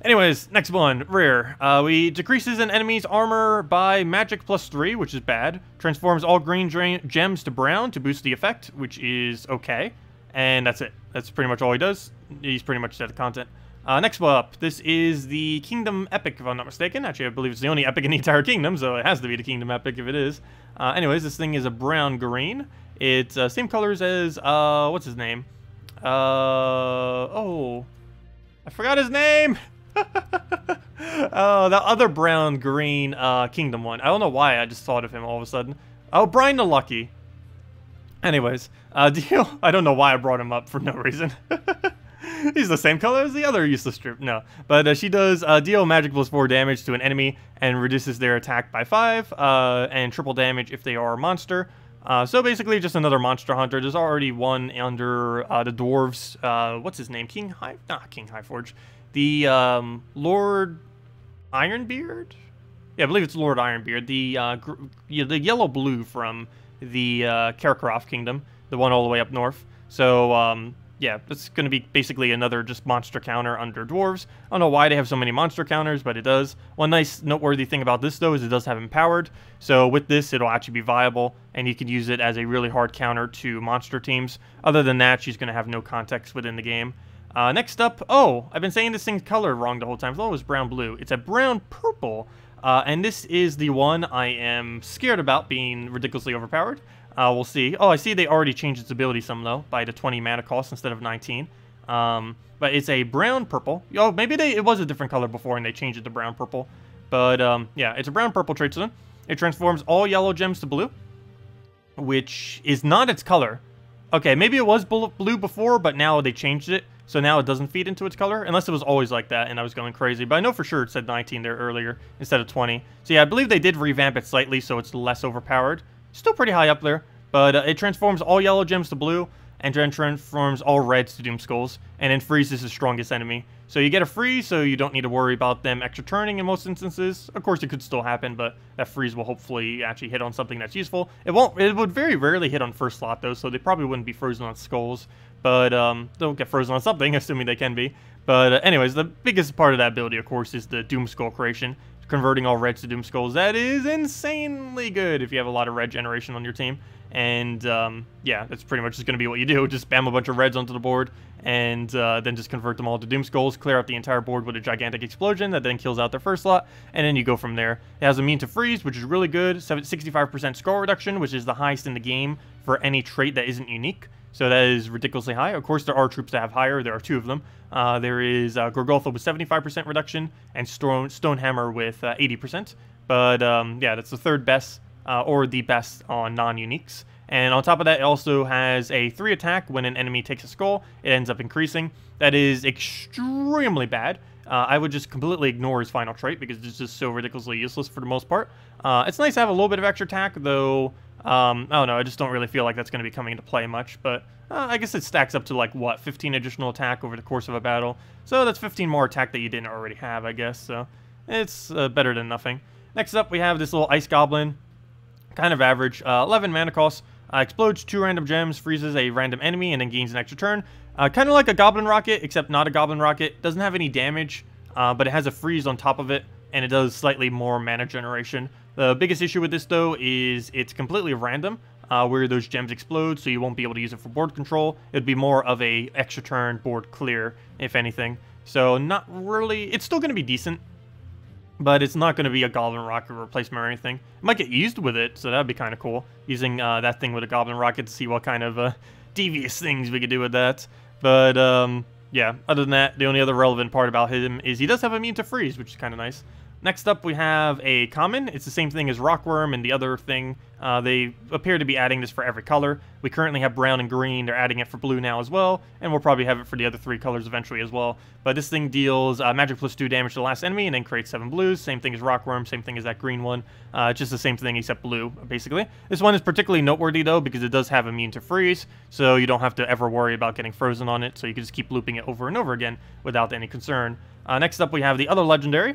Anyways, next one, rare. We decreases an enemy's armor by magic +3, which is bad. Transforms all green gems to brown to boost the effect, which is okay. And that's it. That's pretty much all he does. He's pretty much set of content. Next one up, this is the Kingdom Epic, if I'm not mistaken. Actually, I believe it's the only epic in the entire kingdom, so it has to be the Kingdom Epic if it is. Anyways, this thing is a brown-green. It's same colors as, what's his name? Oh, I forgot his name! Oh, the other brown-green kingdom one. I don't know why I just thought of him all of a sudden. Oh, Brian the Lucky. Anyways, deal. I don't know why I brought him up for no reason. He's the same color as the other useless troop. No, but she does deal magic +4 damage to an enemy and reduces their attack by 5, and triple damage if they are a monster. So basically just another monster hunter. There's already one under the dwarves. What's his name? King Highforge. The Lord Ironbeard? Yeah, I believe it's Lord Ironbeard. The yellow-blue from the Karakroft Kingdom, the one all the way up north. So yeah, it's going to be basically another just monster counter under dwarves. I don't know why they have so many monster counters, but it does. One nice noteworthy thing about this, though, is it does have empowered. So with this, it'll actually be viable, and you can use it as a really hard counter to monster teams. Other than that, she's going to have no context within the game. Next up, oh, I've been saying this thing's color wrong the whole time. I thought it was brown-blue. It's a brown-purple, and this is the one I am scared about being ridiculously overpowered. We'll see. Oh, I see they already changed its ability some, though, by the 20 mana cost instead of 19. But it's a brown-purple. Oh, maybe it was a different color before and they changed it to brown-purple. But, yeah, it's a brown-purple trait to them. It transforms all yellow gems to blue, which is not its color. Okay, maybe it was blue before, but now they changed it, so now it doesn't feed into its color, unless it was always like that and I was going crazy. But I know for sure it said 19 there earlier instead of 20. So yeah, I believe they did revamp it slightly so it's less overpowered. Still pretty high up there, but it transforms all yellow gems to blue, and then transforms all reds to Doom Skulls, and then freezes the strongest enemy. So you get a freeze, so you don't need to worry about them extra turning in most instances. Of course, it could still happen, but that freeze will hopefully actually hit on something that's useful. It won't. It would very rarely hit on first slot, though, so they probably wouldn't be frozen on skulls. But they'll get frozen on something, assuming they can be. But anyways, the biggest part of that ability, of course, is the Doom Skull creation. Converting all reds to Doom Skulls. That is insanely good if you have a lot of red generation on your team. And yeah, that's pretty much just going to be what you do. Just spam a bunch of reds onto the board, and then just convert them all to Doom Skulls, clear out the entire board with a gigantic explosion that then kills out their first slot, and then you go from there. It has immune to freeze, which is really good. 65% skull reduction, which is the highest in the game for any trait that isn't unique. So that is ridiculously high. Of course, there are troops that have higher. There are 2 of them. There is Gorgotha with 75% reduction, and Stonehammer with 80%. But yeah, that's the 3rd best, or the best on non-uniques. And on top of that, it also has a 3 attack when an enemy takes a skull. It ends up increasing. That is extremely bad. I would just completely ignore his final trait because it's just so ridiculously useless for the most part. It's nice to have a little bit of extra attack, though. I don't know, I just don't really feel like that's going to be coming into play much, but I guess it stacks up to, like, what, 15 additional attack over the course of a battle. So that's 15 more attack that you didn't already have, I guess, so it's better than nothing. Next up, we have this little Ice Goblin, kind of average, 11 mana cost, explodes 2 random gems, freezes a random enemy, and then gains an extra turn. Kind of like a Goblin Rocket, except not a Goblin Rocket. Doesn't have any damage, but it has a freeze on top of it, and it does slightly more mana generation. The biggest issue with this, though, is it's completely random where those gems explode, so you won't be able to use it for board control. It'd be more of a extra turn board clear, if anything. So not really... It's still going to be decent, but it's not going to be a Goblin Rocket replacement or anything. It might get used with it, so that'd be kind of cool, using that thing with a Goblin Rocket to see what kind of devious things we could do with that. But yeah, other than that, the only other relevant part about him is he does have immune to freeze, which is kind of nice. Next up, we have a common. It's the same thing as Rockworm and the other thing. They appear to be adding this for every color. We currently have brown and green. They're adding it for blue now as well, and we'll probably have it for the other 3 colors eventually as well. But this thing deals magic plus 2 damage to the last enemy and then creates 7 blues. Same thing as Rockworm, same thing as that green one. Just the same thing except blue, basically. This one is particularly noteworthy, though, because it does have immune to freeze, so you don't have to ever worry about getting frozen on it, so you can just keep looping it over and over again without any concern. Next up, we have the other legendary,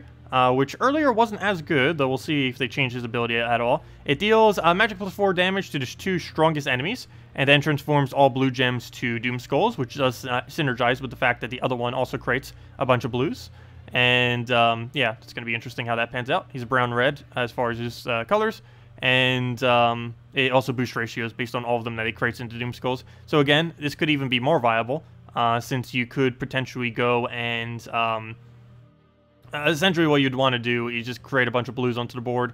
which earlier wasn't as good, though we'll see if they change his ability at all. It deals magic plus 4 damage to the 2 strongest enemies, and then transforms all blue gems to Doom Skulls, which does synergize with the fact that the other one also creates a bunch of blues. And yeah, it's going to be interesting how that pans out. He's brown-red as far as his colors, and it also boosts ratios based on all of them that he creates into Doom Skulls. So again, this could even be more viable, since you could potentially go and... essentially what you'd want to do is just create a bunch of blues onto the board.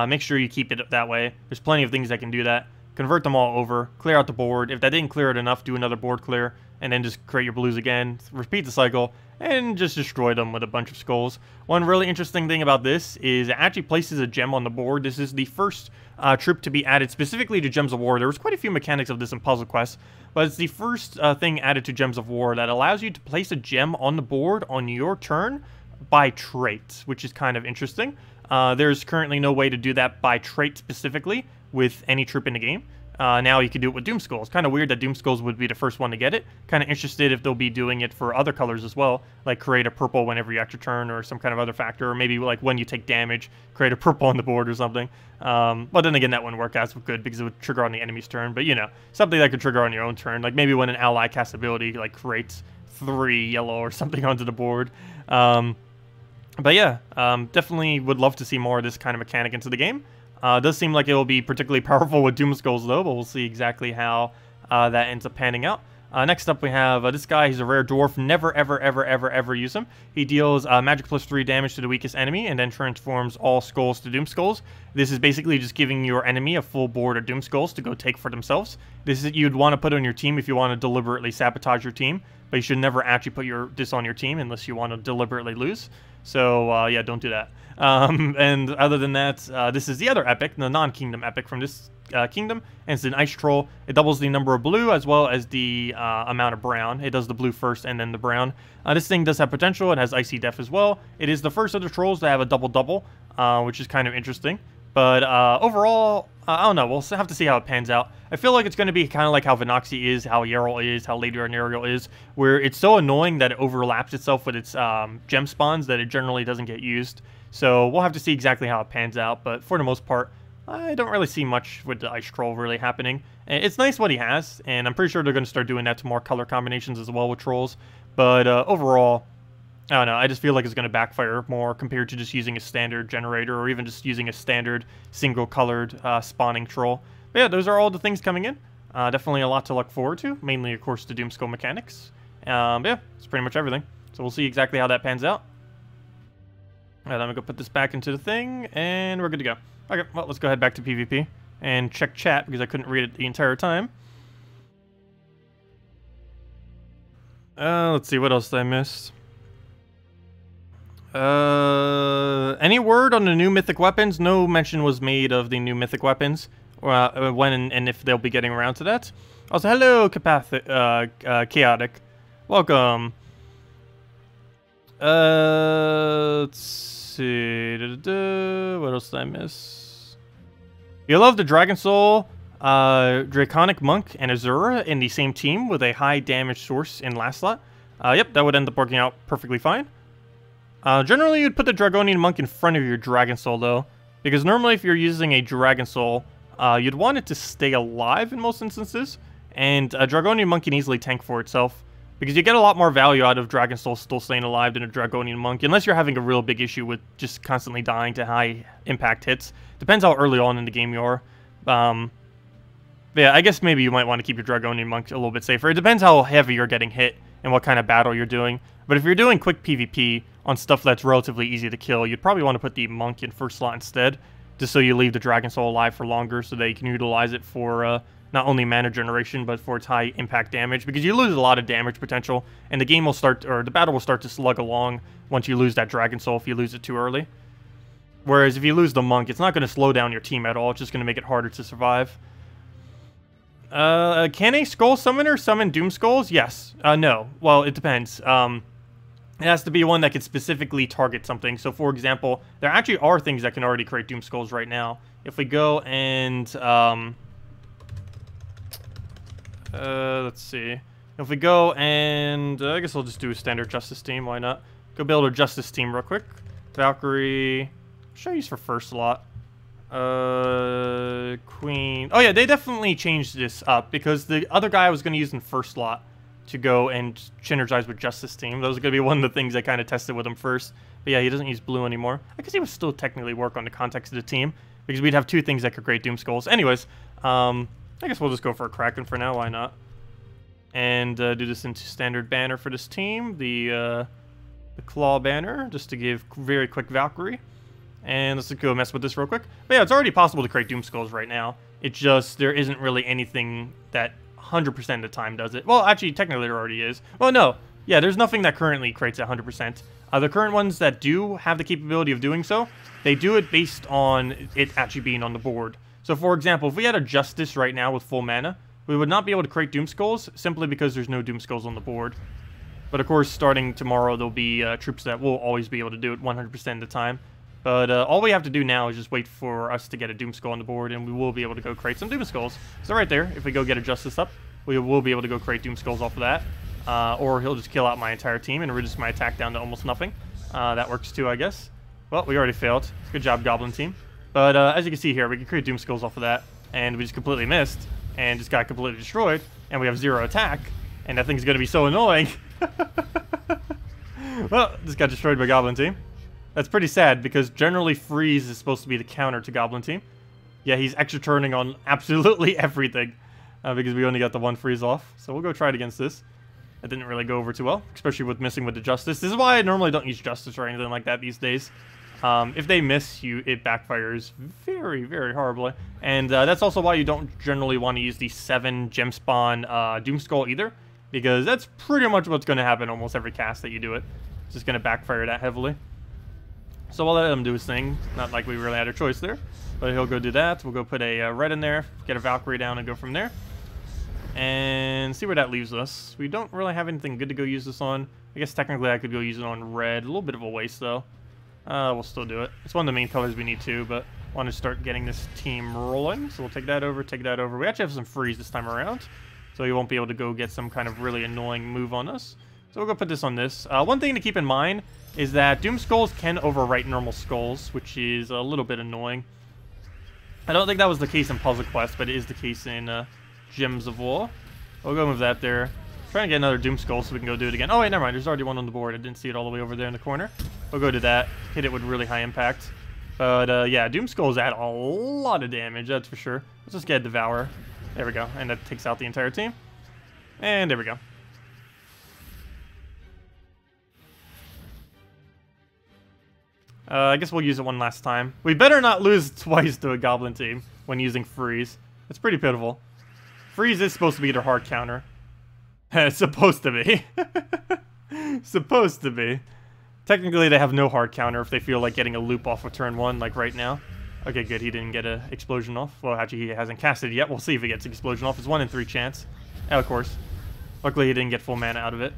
Make sure you keep it that way. There's plenty of things that can do that. Convert them all over, clear out the board. If that didn't clear it enough, do another board clear, and then just create your blues again. Repeat the cycle, and just destroy them with a bunch of skulls. One really interesting thing about this is it actually places a gem on the board. This is the first troop to be added specifically to Gems of War. There was quite a few mechanics of this in Puzzle Quest, but it's the first thing added to Gems of War that allows you to place a gem on the board on your turn by trait, which is kind of interesting. There's currently no way to do that by trait specifically with any troop in the game. Now you can do it with Doom Skulls. Kind of weird that Doom Skulls would be the first one to get it. Kind of interested if they'll be doing it for other colors as well, like create a purple whenever you extra turn or some kind of other factor, or maybe like when you take damage, create a purple on the board or something. But then again, that wouldn't work as good because it would trigger on the enemy's turn. But you know, something that could trigger on your own turn, like maybe when an ally casts ability, like creates 3 yellow or something onto the board. But yeah, definitely would love to see more of this kind of mechanic into the game. It does seem like it will be particularly powerful with Doom Skulls, though, but we'll see exactly how that ends up panning out. Next up we have this guy. He's a rare dwarf. Never, ever, ever, ever, ever use him. He deals magic plus 3 damage to the weakest enemy and then transforms all skulls to doom skulls. This is basically just giving your enemy a full board of doom skulls to go take for themselves. This is you'd want to put on your team if you want to deliberately sabotage your team, but you should never actually put this on your team unless you want to deliberately lose. So yeah, don't do that. And other than that, this is the other epic, the non-kingdom epic from this kingdom, and it's an ice troll. It doubles the number of blue as well as the amount of brown. It does the blue first and then the brown. This thing does have potential. It has icy death as well. It is the first of the trolls to have a double-double, which is kind of interesting. But overall, I don't know. We'll have to see how it pans out. I feel like it's going to be kind of like how Venoxy is, how Yarl is, how Lady Arnariel is, where it's so annoying that it overlaps itself with its gem spawns that it generally doesn't get used. So we'll have to see exactly how it pans out. But for the most part, I don't really see much with the Ice Troll really happening. It's nice what he has, and I'm pretty sure they're going to start doing that to more color combinations as well with trolls. But overall, I don't know, I just feel like it's going to backfire more compared to just using a standard generator or even just using a standard single-colored spawning troll. But yeah, those are all the things coming in. Definitely a lot to look forward to, mainly, of course, the Doomskull mechanics. But yeah, it's pretty much everything. So we'll see exactly how that pans out. Alright, I'm going to go put this back into the thing, and we're good to go. Okay, well, let's go ahead back to PvP and check chat because I couldn't read it the entire time. Let's see, what else did I miss? Any word on the new mythic weapons? No mention was made of the new mythic weapons, when and if they'll be getting around to that. Also, hello, Chaotic. Welcome. Let's see. What else did I miss? You love the Dragon Soul, Draconic Monk, and Azura in the same team with a high damage source in last slot. Yep, that would end up working out perfectly fine. Generally, you'd put the Dragonian Monk in front of your Dragon Soul, though, because normally if you're using a Dragon Soul, you'd want it to stay alive in most instances, and a Dragonian Monk can easily tank for itself, because you get a lot more value out of Dragon Soul still staying alive than a Dragonian Monk, unless you're having a real big issue with just constantly dying to high impact hits. Depends how early on in the game you are. Yeah, I guess maybe you might want to keep your Dragonian Monk a little bit safer. It depends how heavy you're getting hit and what kind of battle you're doing. But if you're doing quick PvP on stuff that's relatively easy to kill, you'd probably want to put the Monk in first slot instead, just so you leave the Dragon Soul alive for longer so that you can utilize it for not only mana generation, but for its high impact damage, because you lose a lot of damage potential, and the game will start, or the battle will start to slug along once you lose that Dragon Soul if you lose it too early. Whereas if you lose the Monk, it's not going to slow down your team at all, it's just going to make it harder to survive. Can a Skull Summoner summon Doom Skulls? Yes. No. Well, it depends. It has to be one that can specifically target something. So, for example, there actually are things that can already create Doom Skulls right now. If we go and, let's see. If we go and, I guess I'll just do a standard Justice team, why not? Go build a Justice team real quick. Valkyrie, should I use for first slot? Queen. Oh yeah, they definitely changed this up because the other guy I was going to use in first slot to go and synergize with Justice team. Those are going to be one of the things I kind of tested with him first. But yeah, he doesn't use blue anymore. I guess he would still technically work on the context of the team because we'd have two things that could create Doom Skulls. Anyways, I guess we'll just go for a Kraken for now. Why not? And do this into standard banner for this team. The Claw banner, just to give very quick Valkyrie. And let's go mess with this real quick. But yeah, it's already possible to create Doom Skulls right now. It just, there isn't really anything that 100% of the time does it. Well, actually, technically there already is. Well, no. Yeah, there's nothing that currently creates it 100%. The current ones that do have the capability of doing so, they do it based on it actually being on the board. So, for example, if we had a Justice right now with full mana, we would not be able to create Doom Skulls simply because there's no Doom Skulls on the board. But of course, starting tomorrow, there'll be troops that will always be able to do it 100% of the time. But all we have to do now is just wait for us to get a Doom Skull on the board, and we will be able to go create some Doom Skulls. So right there, if we go get a Justice up, we will be able to go create Doom Skulls off of that. Or he'll just kill out my entire team and reduce my attack down to almost nothing. That works too, I guess. Well, we already failed. Good job, Goblin team. But as you can see here, we can create Doom Skulls off of that, and we just completely missed, and just got completely destroyed, and we have 0 attack, and that thing's going to be so annoying. Well, just got destroyed by Goblin team. That's pretty sad, because generally Freeze is supposed to be the counter to Goblin team. Yeah, he's extra turning on absolutely everything. because we only got the one freeze off. So we'll go try it against this. It didn't really go over too well, especially with missing with the Justice. This is why I normally don't use Justice or anything like that these days. If they miss you, it backfires very, very horribly. And that's also why you don't generally want to use the 7 gem spawn Doom Skull either, because that's pretty much what's going to happen almost every cast that you do it. It's just going to backfire that heavily. So we'll let him do his thing. Not like we really had a choice there, but he'll go do that. We'll go put a red in there, get a Valkyrie down, and go from there. And see where that leaves us. We don't really have anything good to go use this on. I guess technically I could go use it on red. A little bit of a waste though. We'll still do it. It's one of the main colors we need to, but I want to start getting this team rolling. So we'll take that over, take that over. We actually have some freeze this time around, so he won't be able to go get some kind of really annoying move on us. So we'll go put this on this. One thing to keep in mind is that Doom Skulls can overwrite normal skulls, which is a little bit annoying. I don't think that was the case in Puzzle Quest, but it is the case in Gems of War. We'll go move that there. Trying to get another Doom Skull so we can go do it again. Oh wait, never mind. There's already one on the board. I didn't see it all the way over there in the corner. We'll go to that. Hit it with really high impact. But yeah, Doom Skulls add a lot of damage, that's for sure. Let's just get a Devour. There we go. And that takes out the entire team. And there we go. I guess we'll use it one last time. We better not lose twice to a Goblin team when using Freeze. It's pretty pitiful. Freeze is supposed to be their hard counter. It's supposed to be. Supposed to be. Technically, they have no hard counter if they feel like getting a loop off of turn 1, like right now. Okay, good. He didn't get an explosion off. Well, actually, he hasn't casted it yet. We'll see if he gets an explosion off. It's 1 in 3 chance. Oh, of course. Luckily, he didn't get full mana out of it.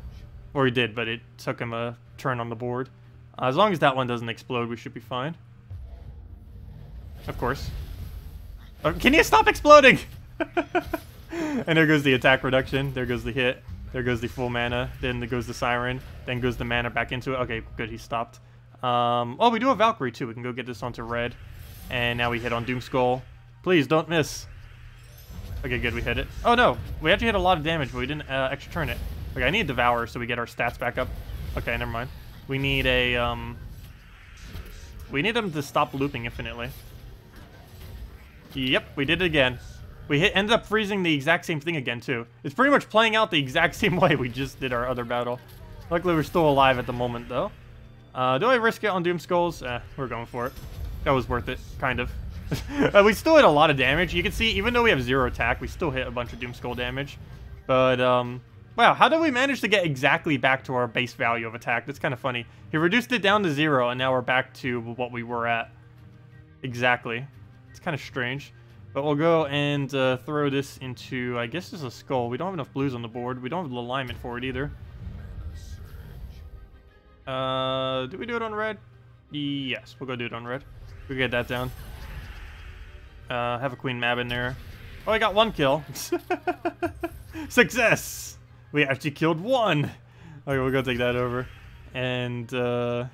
Or he did, but it took him a turn on the board. As long as that one doesn't explode, we should be fine. Of course. Oh, can you stop exploding? And there goes the attack reduction. There goes the hit. There goes the full mana. Then there goes the Siren. Then goes the mana back into it. Okay, good. He stopped. Oh, we do have Valkyrie, too. We can go get this onto red. And now we hit on Doom Skull. Please, don't miss. Okay, good. We hit it. Oh, no. We actually hit a lot of damage, but we didn't extra turn it. Okay, I need Devour so we get our stats back up. Okay, never mind. We need a, we need him to stop looping infinitely. Yep, we did it again. We ended up freezing the exact same thing again, too. It's pretty much playing out the exact same way we just did our other battle. Luckily, we're still alive at the moment, though. Do I risk it on Doom Skulls? We're going for it. That was worth it, kind of. We still hit a lot of damage. You can see, even though we have 0 attack, we still hit a bunch of Doom Skull damage. But, wow, how did we manage to get exactly back to our base value of attack? That's kind of funny. He reduced it down to 0, and now we're back to what we were at. Exactly. It's kind of strange. But we'll go and throw this into, I guess this is a skull. We don't have enough blues on the board. We don't have the alignment for it either. Did we do it on red? Yes, we'll go do it on red. We'll get that down. Have a Queen Mab in there. Oh, I got 1 kill. Success! We actually killed 1. Okay, we'll go take that over. And I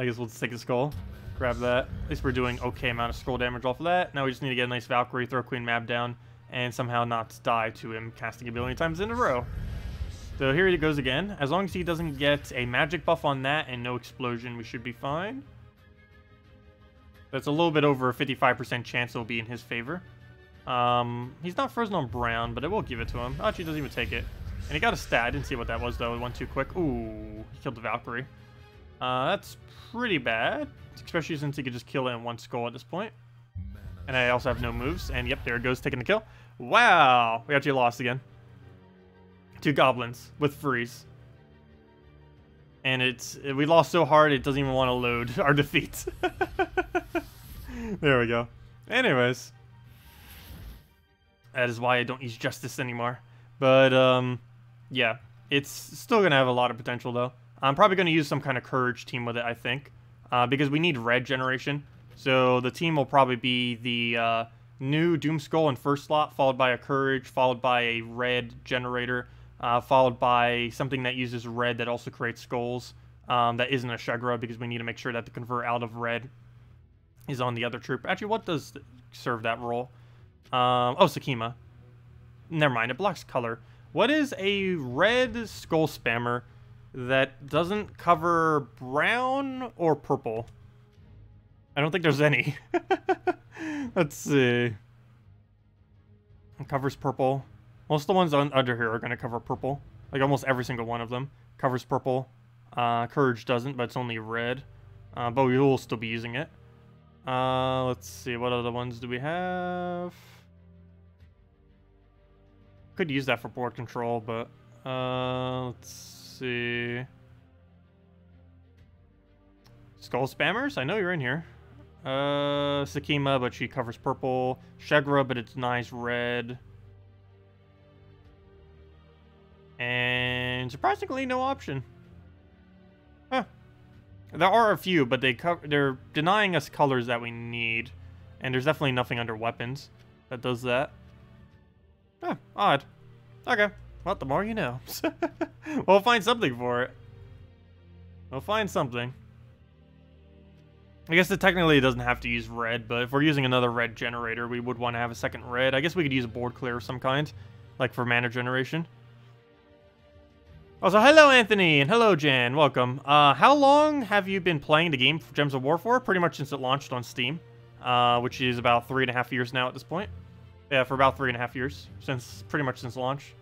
guess we'll just take a skull. Grab that. At least we're doing okay amount of scroll damage off of that. Now we just need to get a nice Valkyrie, throw Queen Mab down, and somehow not die to him casting a billion times in a row. So here he goes again. As long as he doesn't get a magic buff on that and no explosion, we should be fine. That's a little bit over a 55% chance it'll be in his favor. He's not frozen on brown, but I will give it to him. Oh, actually, he doesn't even take it. And he got a stat. I didn't see what that was, though. It went too quick. Ooh, he killed the Valkyrie. That's pretty bad, especially since he could just kill it in 1 skull at this point. And I also have no moves. And yep, there it goes, taking the kill. Wow, we actually lost again. 2 goblins with freeze. And we lost so hard it doesn't even want to load our defeat. There we go. Anyways. That is why I don't use Justice anymore. But, yeah. It's still going to have a lot of potential, though. I'm probably going to use some kind of Courage team with it, I think. Because we need red generation. So the team will probably be the new Doom Skull in first slot, followed by a Courage, followed by a red generator, followed by something that uses red that also creates skulls. That isn't a Shagra, because we need to make sure that the convert out of red is on the other troop. Actually, what does serve that role? Oh, Sakima. Never mind, it blocks color. What is a red skull spammer that doesn't cover brown or purple? I don't think there's any. Let's see. It covers purple. Most of the ones under here are going to cover purple. Like, almost every single one of them covers purple. Courage doesn't, but it's only red. But we will still be using it. Let's see, what other ones do we have? Could use that for board control, but let's see. Skull Spammers? I know you're in here. Sakima, but she covers purple. Shegra, but it's nice red. And surprisingly, no option. Huh. There are a few, but they're denying us colors that we need. And there's definitely nothing under weapons that does that. Huh, odd. Okay. Well, the more you know. We'll find something for it. We'll find something. I guess it technically doesn't have to use red, but if we're using another red generator, we would want to have a second red. I guess we could use a board clear of some kind, like for mana generation. Also, hello Anthony, and hello Jan, welcome. How long have you been playing the game for Gems of War for? Pretty much since it launched on Steam, which is about 3.5 years now at this point. Yeah, for about 3.5 years, pretty much since launch.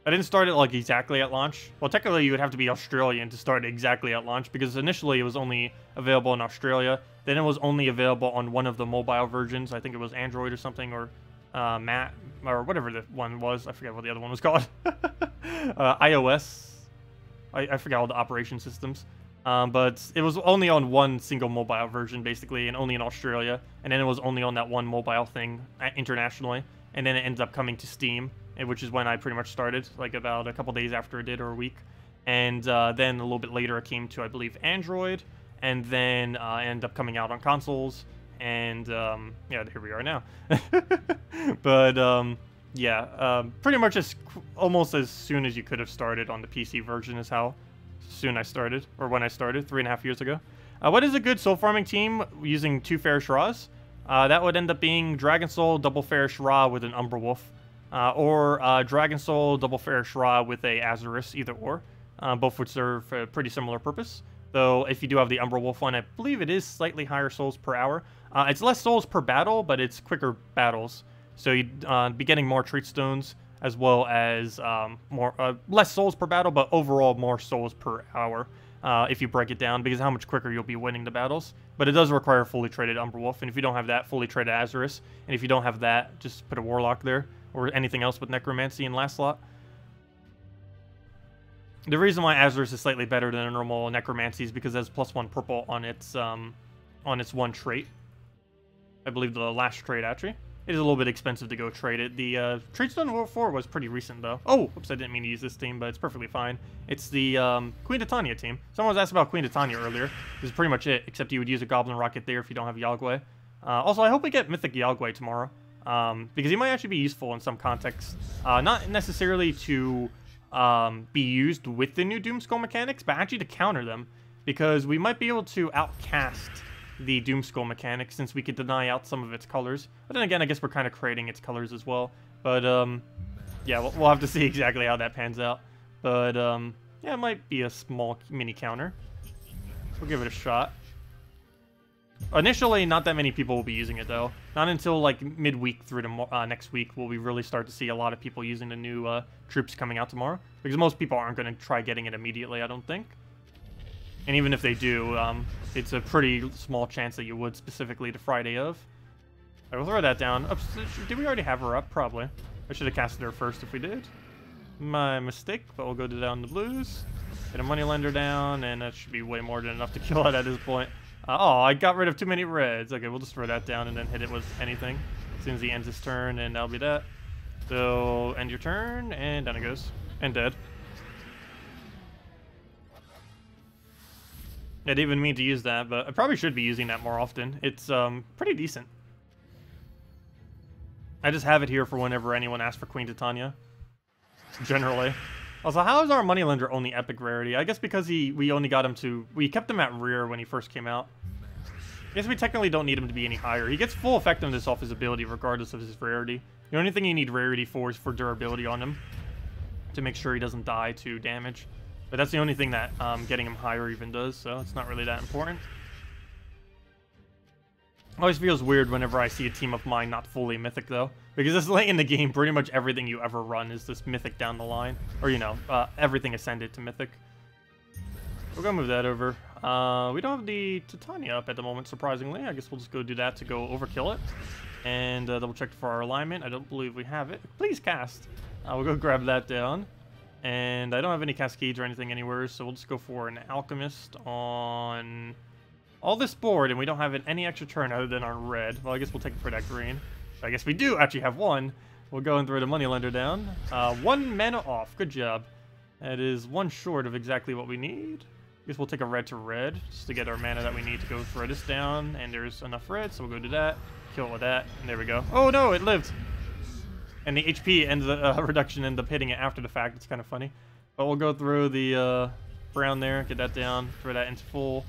I didn't start it like exactly at launch. Well, technically you would have to be Australian to start exactly at launch, because initially it was only available in Australia. Then it was only available on one of the mobile versions. I think it was Android or something, or Matt, or whatever the one was. I forget what the other one was called. iOS. I forgot all the operation systems. But it was only on one single mobile version, basically, and only in Australia. And then it was only on that one mobile thing internationally. And then it ended up coming to Steam, which is when I pretty much started, like about a couple days after it did, or a week. And then a little bit later it came to, I believe, Android. And then ended up coming out on consoles. And yeah, here we are now. But yeah, pretty much almost as soon as you could have started on the PC version is how soon I started, or when I started, 3.5 years ago. What is a good soul farming team using 2 Fairish Ra's? That would end up being Dragon Soul, double Fairish Ra with an Umbra Wolf, or Dragon Soul, double Fairish Ra with a Azurus, either or. Both would serve a pretty similar purpose. Though, if you do have the Umbra Wolf one, I believe it is slightly higher souls per hour. It's less souls per battle, but it's quicker battles. So you'd be getting more trait stones, as well as less souls per battle, but overall more souls per hour, if you break it down, because how much quicker you'll be winning the battles. But it does require a fully traded Umbra Wolf, and if you don't have that, fully traded Azurus. And if you don't have that, just put a Warlock there, or anything else with Necromancy in last slot. The reason why Azurus is slightly better than a normal Necromancy is because it has +1 purple on its one trait. I believe the last trait, actually. It is a little bit expensive to go trade it. The Trait Stone World 4 was pretty recent, though. Oh, whoops, I didn't mean to use this team, but it's perfectly fine. It's the Queen Titania team. Someone was asked about Queen Titania earlier. This is pretty much it, except you would use a Goblin Rocket there if you don't have Yagwe. Also, I hope we get Mythic Yagwe tomorrow, because he might actually be useful in some contexts. Not necessarily to be used with the new Doomskull mechanics, but actually to counter them, because we might be able to outcast the Doomskull mechanic, since we could deny out some of its colors. But then again, I guess we're kind of creating its colors as well. But yeah, we'll have to see exactly how that pans out. But yeah, it might be a small mini counter. We'll give it a shot. Initially, not that many people will be using it, though. Not until like midweek through to next week will we really start to see a lot of people using the new troops coming out tomorrow. Because most people aren't going to try getting it immediately, I don't think. And even if they do, it's a pretty small chance that you would, specifically the Friday of. I will throw that down. Oops, did we already have her up? Probably. I should have casted her first if we did. My mistake, but we'll go down the blues. Get a moneylender down, and that should be way more than enough to kill it at this point. Oh, I got rid of too many reds. Okay, we'll just throw that down and then hit it with anything as soon as he ends his turn, and that'll be that. So, end your turn, and down it goes. And dead. I didn't even mean to use that, but I probably should be using that more often. It's pretty decent. I just have it here for whenever anyone asks for Queen Titania. Generally. Also, how is our Moneylender only epic rarity? I guess because we only got him to... We kept him at rear when he first came out. I guess we technically don't need him to be any higher. He gets full effectiveness off his ability regardless of his rarity. The only thing you need rarity for is for durability on him, to make sure he doesn't die to damage. But that's the only thing that getting him higher even does, so it's not really that important. Always feels weird whenever I see a team of mine not fully mythic, though. Because this late in the game, pretty much everything you ever run is this mythic down the line. Or, you know, everything ascended to mythic. We're gonna move that over. We don't have the Titania up at the moment, surprisingly. I guess we'll just go do that to go overkill it. And double check for our alignment. I don't believe we have it. Please cast. We'll go grab that down. And I don't have any cascades or anything anywhere, so we'll just go for an alchemist on all this board, and we don't have any extra turn other than our red. Well, I guess we'll take it for that green. I guess we do actually have one. We'll go and throw the moneylender down. 1 mana off. Good job. That is 1 short of exactly what we need. I guess we'll take a red to red just to get our mana that we need to go throw this down. And there's enough red, so we'll go do that. Kill it with that. And there we go. Oh no, it lived. And the HP ends the reduction ends up hitting it after the fact. It's kind of funny. But we'll go through the brown there, get that down, throw that into full.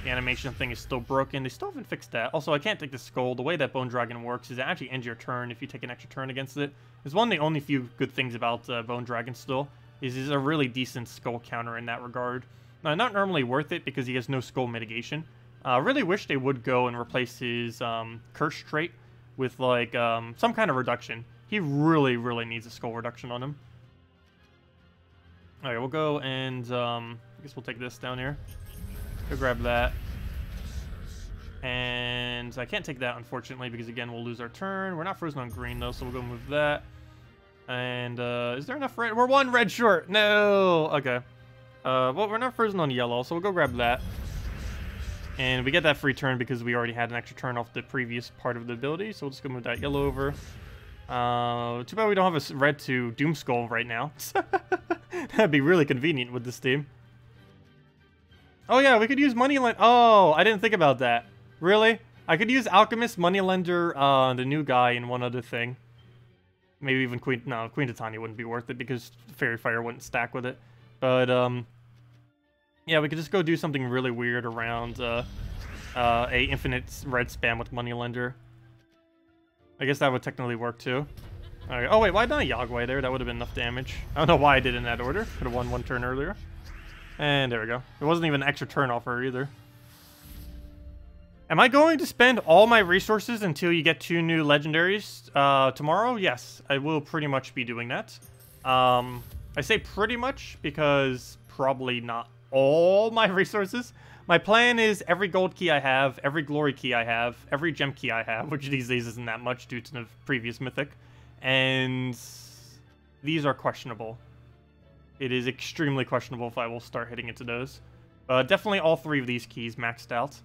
The animation thing is still broken. They still haven't fixed that. Also, I can't take the skull. The way that Bone Dragon works is it actually ends your turn if you take an extra turn against it. It's one of the only few good things about Bone Dragon still, is he's a really decent skull counter in that regard. Not normally worth it because he has no skull mitigation. Really wish they would go and replace his curse trait with like some kind of reduction. He really, really needs a skull reduction on him. Alright, we'll go and I guess we'll take this down here. Go grab that. And I can't take that, unfortunately, because, again, we'll lose our turn. We're not frozen on green, though, so we'll go move that. And, is there enough red? We're 1 red short! No! Okay. Well, we're not frozen on yellow, so we'll go grab that. And we get that free turn because we already had an extra turn off the previous part of the ability, so we'll just go move that yellow over. Too bad we don't have a red to Doomskull right now. That'd be really convenient with this team. Oh yeah, we could use Moneylender. Oh, I didn't think about that. Really? I could use Alchemist, Moneylender, the new guy, and one other thing. Maybe even Queen... No, Queen Titania wouldn't be worth it because Fairy Fire wouldn't stack with it. But, yeah, we could just go do something really weird around a infinite red spam with Moneylender. I guess that would technically work too. Alright. Oh wait, why not Yagway there? That would have been enough damage. I don't know why I did it in that order. Could have won 1 turn earlier. And there we go. It wasn't even an extra turn off her either. Am I going to spend all my resources until you get 2 new legendaries tomorrow? Yes, I will pretty much be doing that. I say pretty much because probably not all my resources. My plan is every gold key I have, every glory key I have, every gem key I have, which these days isn't that much due to the previous mythic. And these are questionable. It is extremely questionable if I will start hitting into those. Definitely all 3 of these keys maxed out.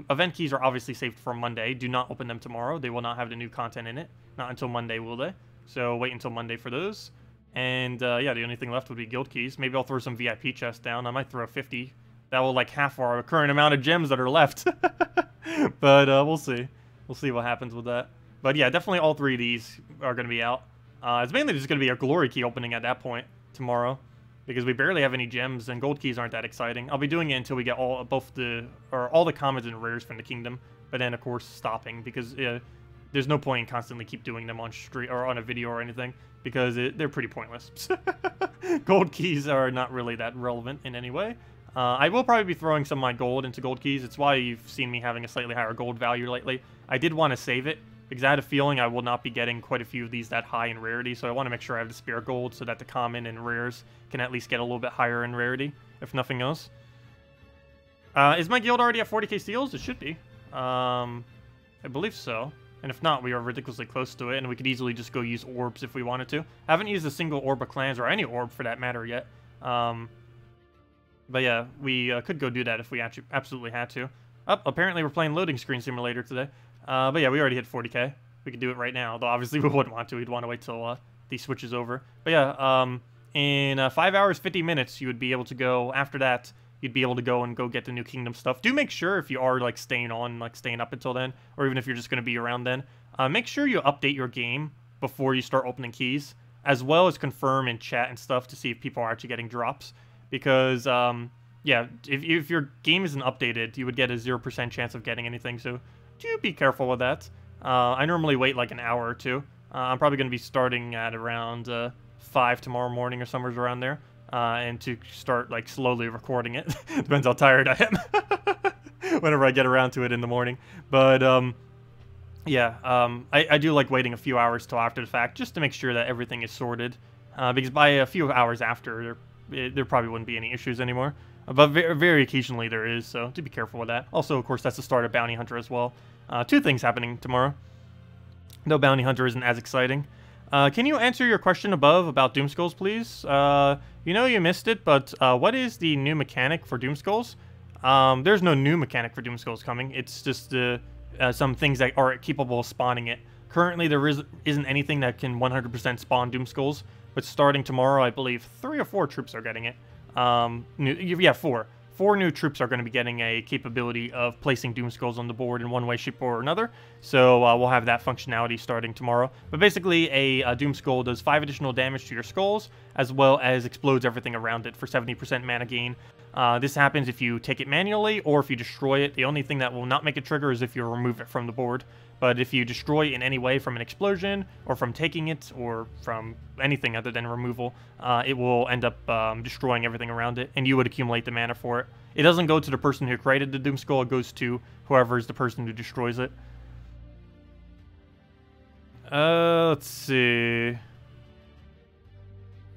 Event keys are obviously saved for Monday. Do not open them tomorrow. They will not have the new content in it. Not until Monday, will they? So wait until Monday for those. And yeah, the only thing left would be guild keys. Maybe I'll throw some VIP chests down. I might throw 50. That will like half our current amount of gems that are left. But we'll see. We'll see what happens with that. But yeah, definitely all 3 of these are going to be out. It's mainly just going to be a glory key opening at that point tomorrow, because we barely have any gems and gold keys aren't that exciting. I'll be doing it until we get all the commons and rares from the kingdom, but then of course stopping because there's no point in constantly keep doing them on stream or on a video or anything because they're pretty pointless. Gold keys are not really that relevant in any way. I will probably be throwing some of my gold into gold keys. It's why you've seen me having a slightly higher gold value lately. I did want to save it because I had a feeling I will not be getting quite a few of these that high in rarity, so I want to make sure I have the spare gold so that the common and rares can at least get a little bit higher in rarity, if nothing else. Is my guild already at 40k seals? It should be. I believe so. And if not, we are ridiculously close to it, and we could easily just go use orbs if we wanted to. I haven't used a single orb of clans, or any orb for that matter yet. But yeah, we could go do that if we actually absolutely had to. Oh, apparently we're playing Loading Screen Simulator today. But yeah, we already hit 40k. We could do it right now, though obviously we wouldn't want to. We'd want to wait till the switch is over. But yeah, in 5 hours, 50 minutes, you would be able to go, after that, you'd be able to go and go get the new kingdom stuff. Do make sure if you are like staying up until then, or even if you're just going to be around then, make sure you update your game before you start opening keys, as well as confirm in chat and stuff to see if people are actually getting drops. Because, yeah, if your game isn't updated, you would get a 0% chance of getting anything, so do be careful with that. I normally wait like an hour or 2. I'm probably going to be starting at around 5 tomorrow morning or somewhere around there. And to start like slowly recording it. Depends how tired I am. whenever I get around to it in the morning. But yeah, I do like waiting a few hours till after the fact just to make sure that everything is sorted. Because by a few hours after, there probably wouldn't be any issues anymore. But very occasionally there is, so do be careful with that. Also, of course, that's the start of Bounty Hunter as well. Two things happening tomorrow. Though Bounty Hunter isn't as exciting. Can you answer your question above about Doom Skulls, please? You know you missed it, but what is the new mechanic for Doom Skulls? There's no new mechanic for Doom Skulls coming. It's just some things that are capable of spawning it. Currently, there isn't anything that can 100% spawn Doom Skulls, but starting tomorrow, I believe 3 or 4 troops are getting it. Yeah, 4. 4 new troops are going to be getting a capability of placing Doom Skulls on the board in one way, shape, or another. So we'll have that functionality starting tomorrow. But basically, a Doom Skull does 5 additional damage to your skulls, as well as explodes everything around it for 70% mana gain. This happens if you take it manually or if you destroy it. The only thing that will not make it trigger is if you remove it from the board. But if you destroy it in any way from an explosion, or from taking it, or from anything other than removal, it will end up destroying everything around it, and you would accumulate the mana for it. It doesn't go to the person who created the Doom Skull, it goes to whoever is the person who destroys it. Let's see.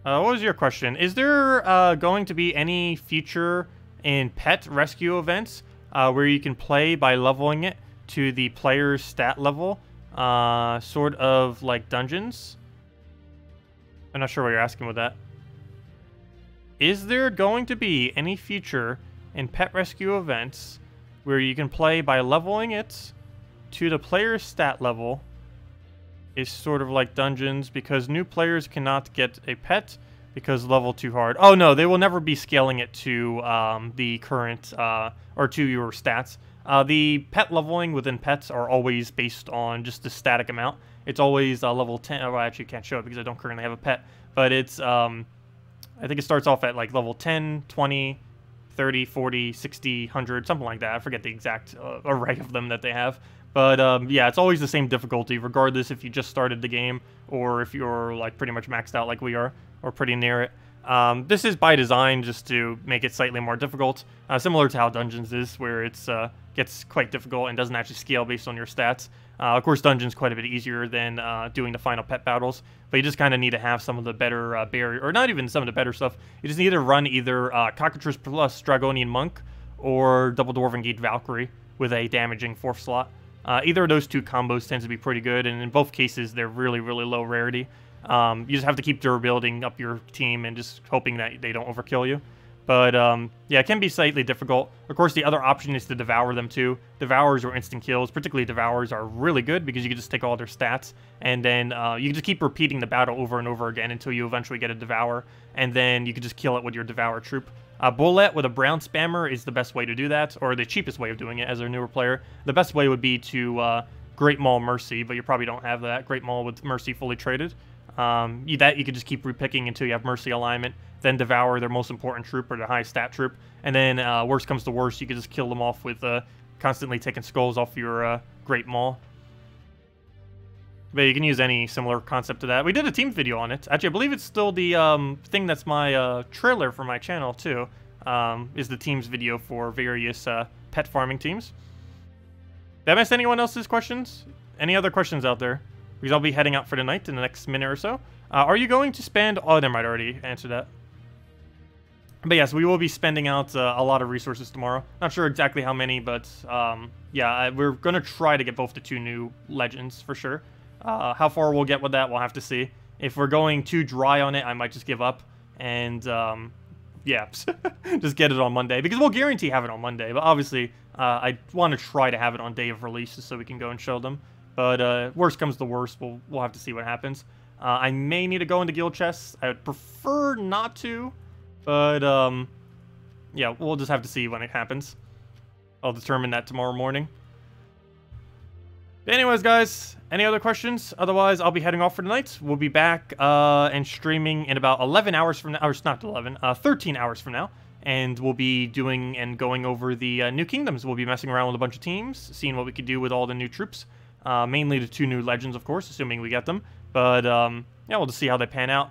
What was your question? Is there going to be any feature in pet rescue events where you can play by leveling it to the player's stat level, sort of like dungeons? I'm not sure what you're asking with that. Is there going to be any feature in pet rescue events where you can play by leveling it to the player's stat level, is sort of like dungeons, because new players cannot get a pet because level too hard? Oh no, they will never be scaling it to the current or to your stats. The pet leveling within pets are always based on just the static amount. It's always level 10. Oh, I actually can't show it because I don't currently have a pet. But it's, I think it starts off at like level 10, 20, 30, 40, 60, 100, something like that. I forget the exact array of them that they have. But yeah, it's always the same difficulty, regardless if you just started the game or if you're like pretty much maxed out like we are, or pretty near it. This is by design just to make it slightly more difficult, similar to how Dungeons is, where it's gets quite difficult and doesn't actually scale based on your stats. Of course, Dungeons quite a bit easier than doing the final pet battles, but you just kind of need to have some of the better barrier, or not even some of the better stuff. You just need to run either Cockatrice plus Dragonian Monk or Double Dwarven Gate Valkyrie with a damaging 4th slot. Either of those two combos tends to be pretty good, and in both cases, they're really, really low rarity. You just have to keep durability up your team and just hoping that they don't overkill you. But yeah, it can be slightly difficult. Of course, the other option is to devour them too. Devours or instant kills, particularly Devours, are really good because you can just take all their stats, and then you can just keep repeating the battle over and over again until you eventually get a Devour, and then you can just kill it with your Devour troop. Bullet with a brown spammer is the best way to do that, or the cheapest way of doing it as a newer player. The best way would be to Great Maul Mercy, but you probably don't have that. Great Maul with Mercy fully traded. You could just keep repicking until you have Mercy alignment, then Devour their most important troop or their high stat troop, and then worst comes to worst, you can just kill them off with constantly taking skulls off your Great Maul. But you can use any similar concept to that. We did a team video on it. Actually, I believe it's still the thing that's my trailer for my channel too, is the teams video for various pet farming teams. Did I miss anyone else's questions? Any other questions out there? Because I'll be heading out for the night in the next minute or so. Are you going to spend... Oh, never mind, I already answered that. But yes, we will be spending out a lot of resources tomorrow. Not sure exactly how many, but yeah, we're going to try to get both the 2 new legends for sure. How far we'll get with that, we'll have to see. If we're going too dry on it, I might just give up. And yeah, just get it on Monday. Because we'll guarantee have it on Monday. But obviously, I want to try to have it on day of release just so we can go and show them. But worst comes to worst, we'll have to see what happens. I may need to go into guild chests. I would prefer not to, but yeah, we'll just have to see when it happens. I'll determine that tomorrow morning. But anyways, guys, any other questions? Otherwise, I'll be heading off for tonight. We'll be back and streaming in about 11 hours from now. Or it's not 11, 13 hours from now. And we'll be doing and going over the new kingdoms. We'll be messing around with a bunch of teams, seeing what we could do with all the new troops. Mainly the 2 new legends, of course, assuming we get them. But, yeah, we'll just see how they pan out.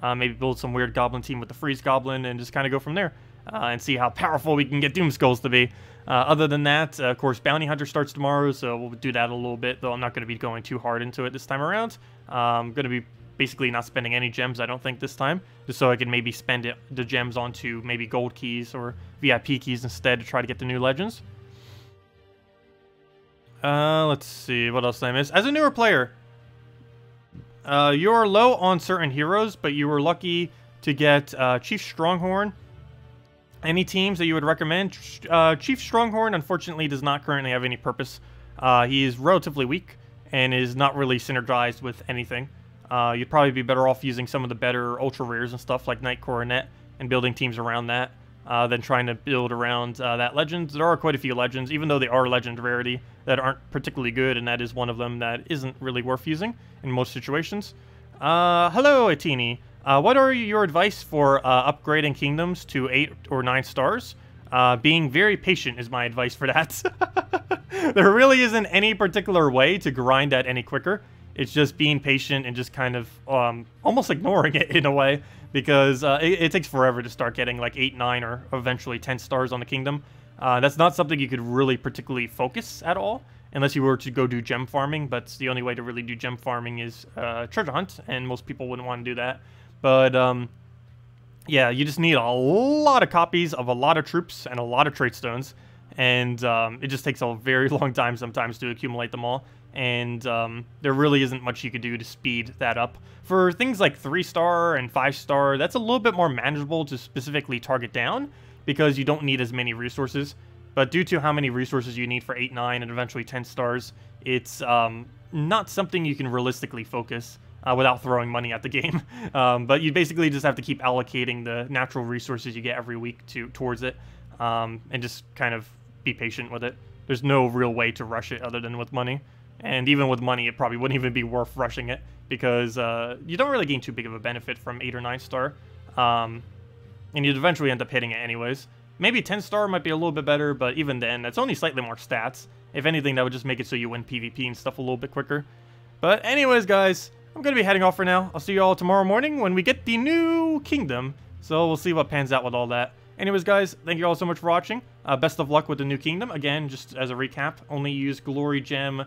Maybe build some weird goblin team with the freeze goblin and just kind of go from there. and see how powerful we can get Doom Skulls to be. Other than that, of course, Bounty Hunter starts tomorrow, so we'll do that a little bit, though I'm not going to be going too hard into it this time around. I'm going to be basically not spending any gems, I don't think, this time, just so I can maybe spend the gems onto maybe gold keys or VIP keys instead to try to get the new legends. Let's see, what else did I miss? As a newer player, you're low on certain heroes, but you were lucky to get Chief Stronghorn. Any teams that you would recommend? Chief Stronghorn, unfortunately, does not currently have any purpose. He is relatively weak and is not really synergized with anything. You'd probably be better off using some of the better ultra rares and stuff like Knight Coronet and building teams around that than trying to build around that legend. There are quite a few legends, even though they are legend rarity, that aren't particularly good, and that is one of them that isn't really worth using in most situations. Hello, Atini. What are your advice for upgrading kingdoms to 8 or 9 stars? Being very patient is my advice for that. There really isn't any particular way to grind that any quicker. It's just being patient and just kind of almost ignoring it in a way, because it takes forever to start getting like 8, 9, or eventually 10 stars on the kingdom. That's not something you could really particularly focus at all, unless you were to go do gem farming, but the only way to really do gem farming is treasure hunt, and most people wouldn't want to do that. But, yeah, you just need a lot of copies of a lot of troops and a lot of trait stones, and it just takes a very long time sometimes to accumulate them all, and there really isn't much you could do to speed that up. For things like 3-star and 5-star, that's a little bit more manageable to specifically target down, because you don't need as many resources. But due to how many resources you need for 8, 9, and eventually 10 stars, it's not something you can realistically focus without throwing money at the game. But you basically just have to keep allocating the natural resources you get every week towards it, and just kind of be patient with it. There's no real way to rush it other than with money. And even with money, it probably wouldn't even be worth rushing it, because you don't really gain too big of a benefit from 8 or 9 star. And you'd eventually end up hitting it anyways. Maybe 10 star might be a little bit better, but even then, that's only slightly more stats. If anything, that would just make it so you win PvP and stuff a little bit quicker. But anyways, guys, I'm going to be heading off for now. I'll see you all tomorrow morning when we get the new kingdom. So we'll see what pans out with all that. Anyways, guys, thank you all so much for watching. Best of luck with the new kingdom. Again, just as a recap, only use Glory Gem,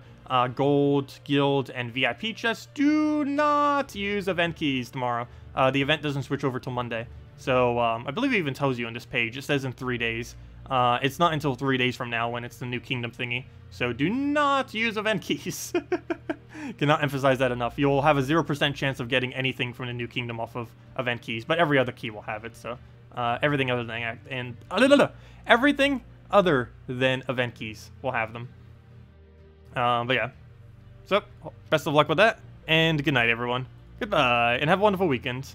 Gold, Guild, and VIP chests. Do not use event keys tomorrow. The event doesn't switch over till Monday. So, I believe it even tells you on this page. It says in 3 days. It's not until 3 days from now when it's the new kingdom thingy. So, do not use event keys. Cannot emphasize that enough. You'll have a 0% chance of getting anything from the new kingdom off of event keys. But every other key will have it, so... everything other than everything other than event keys will have them. But yeah. So, best of luck with that, and good night, everyone. Goodbye, and have a wonderful weekend.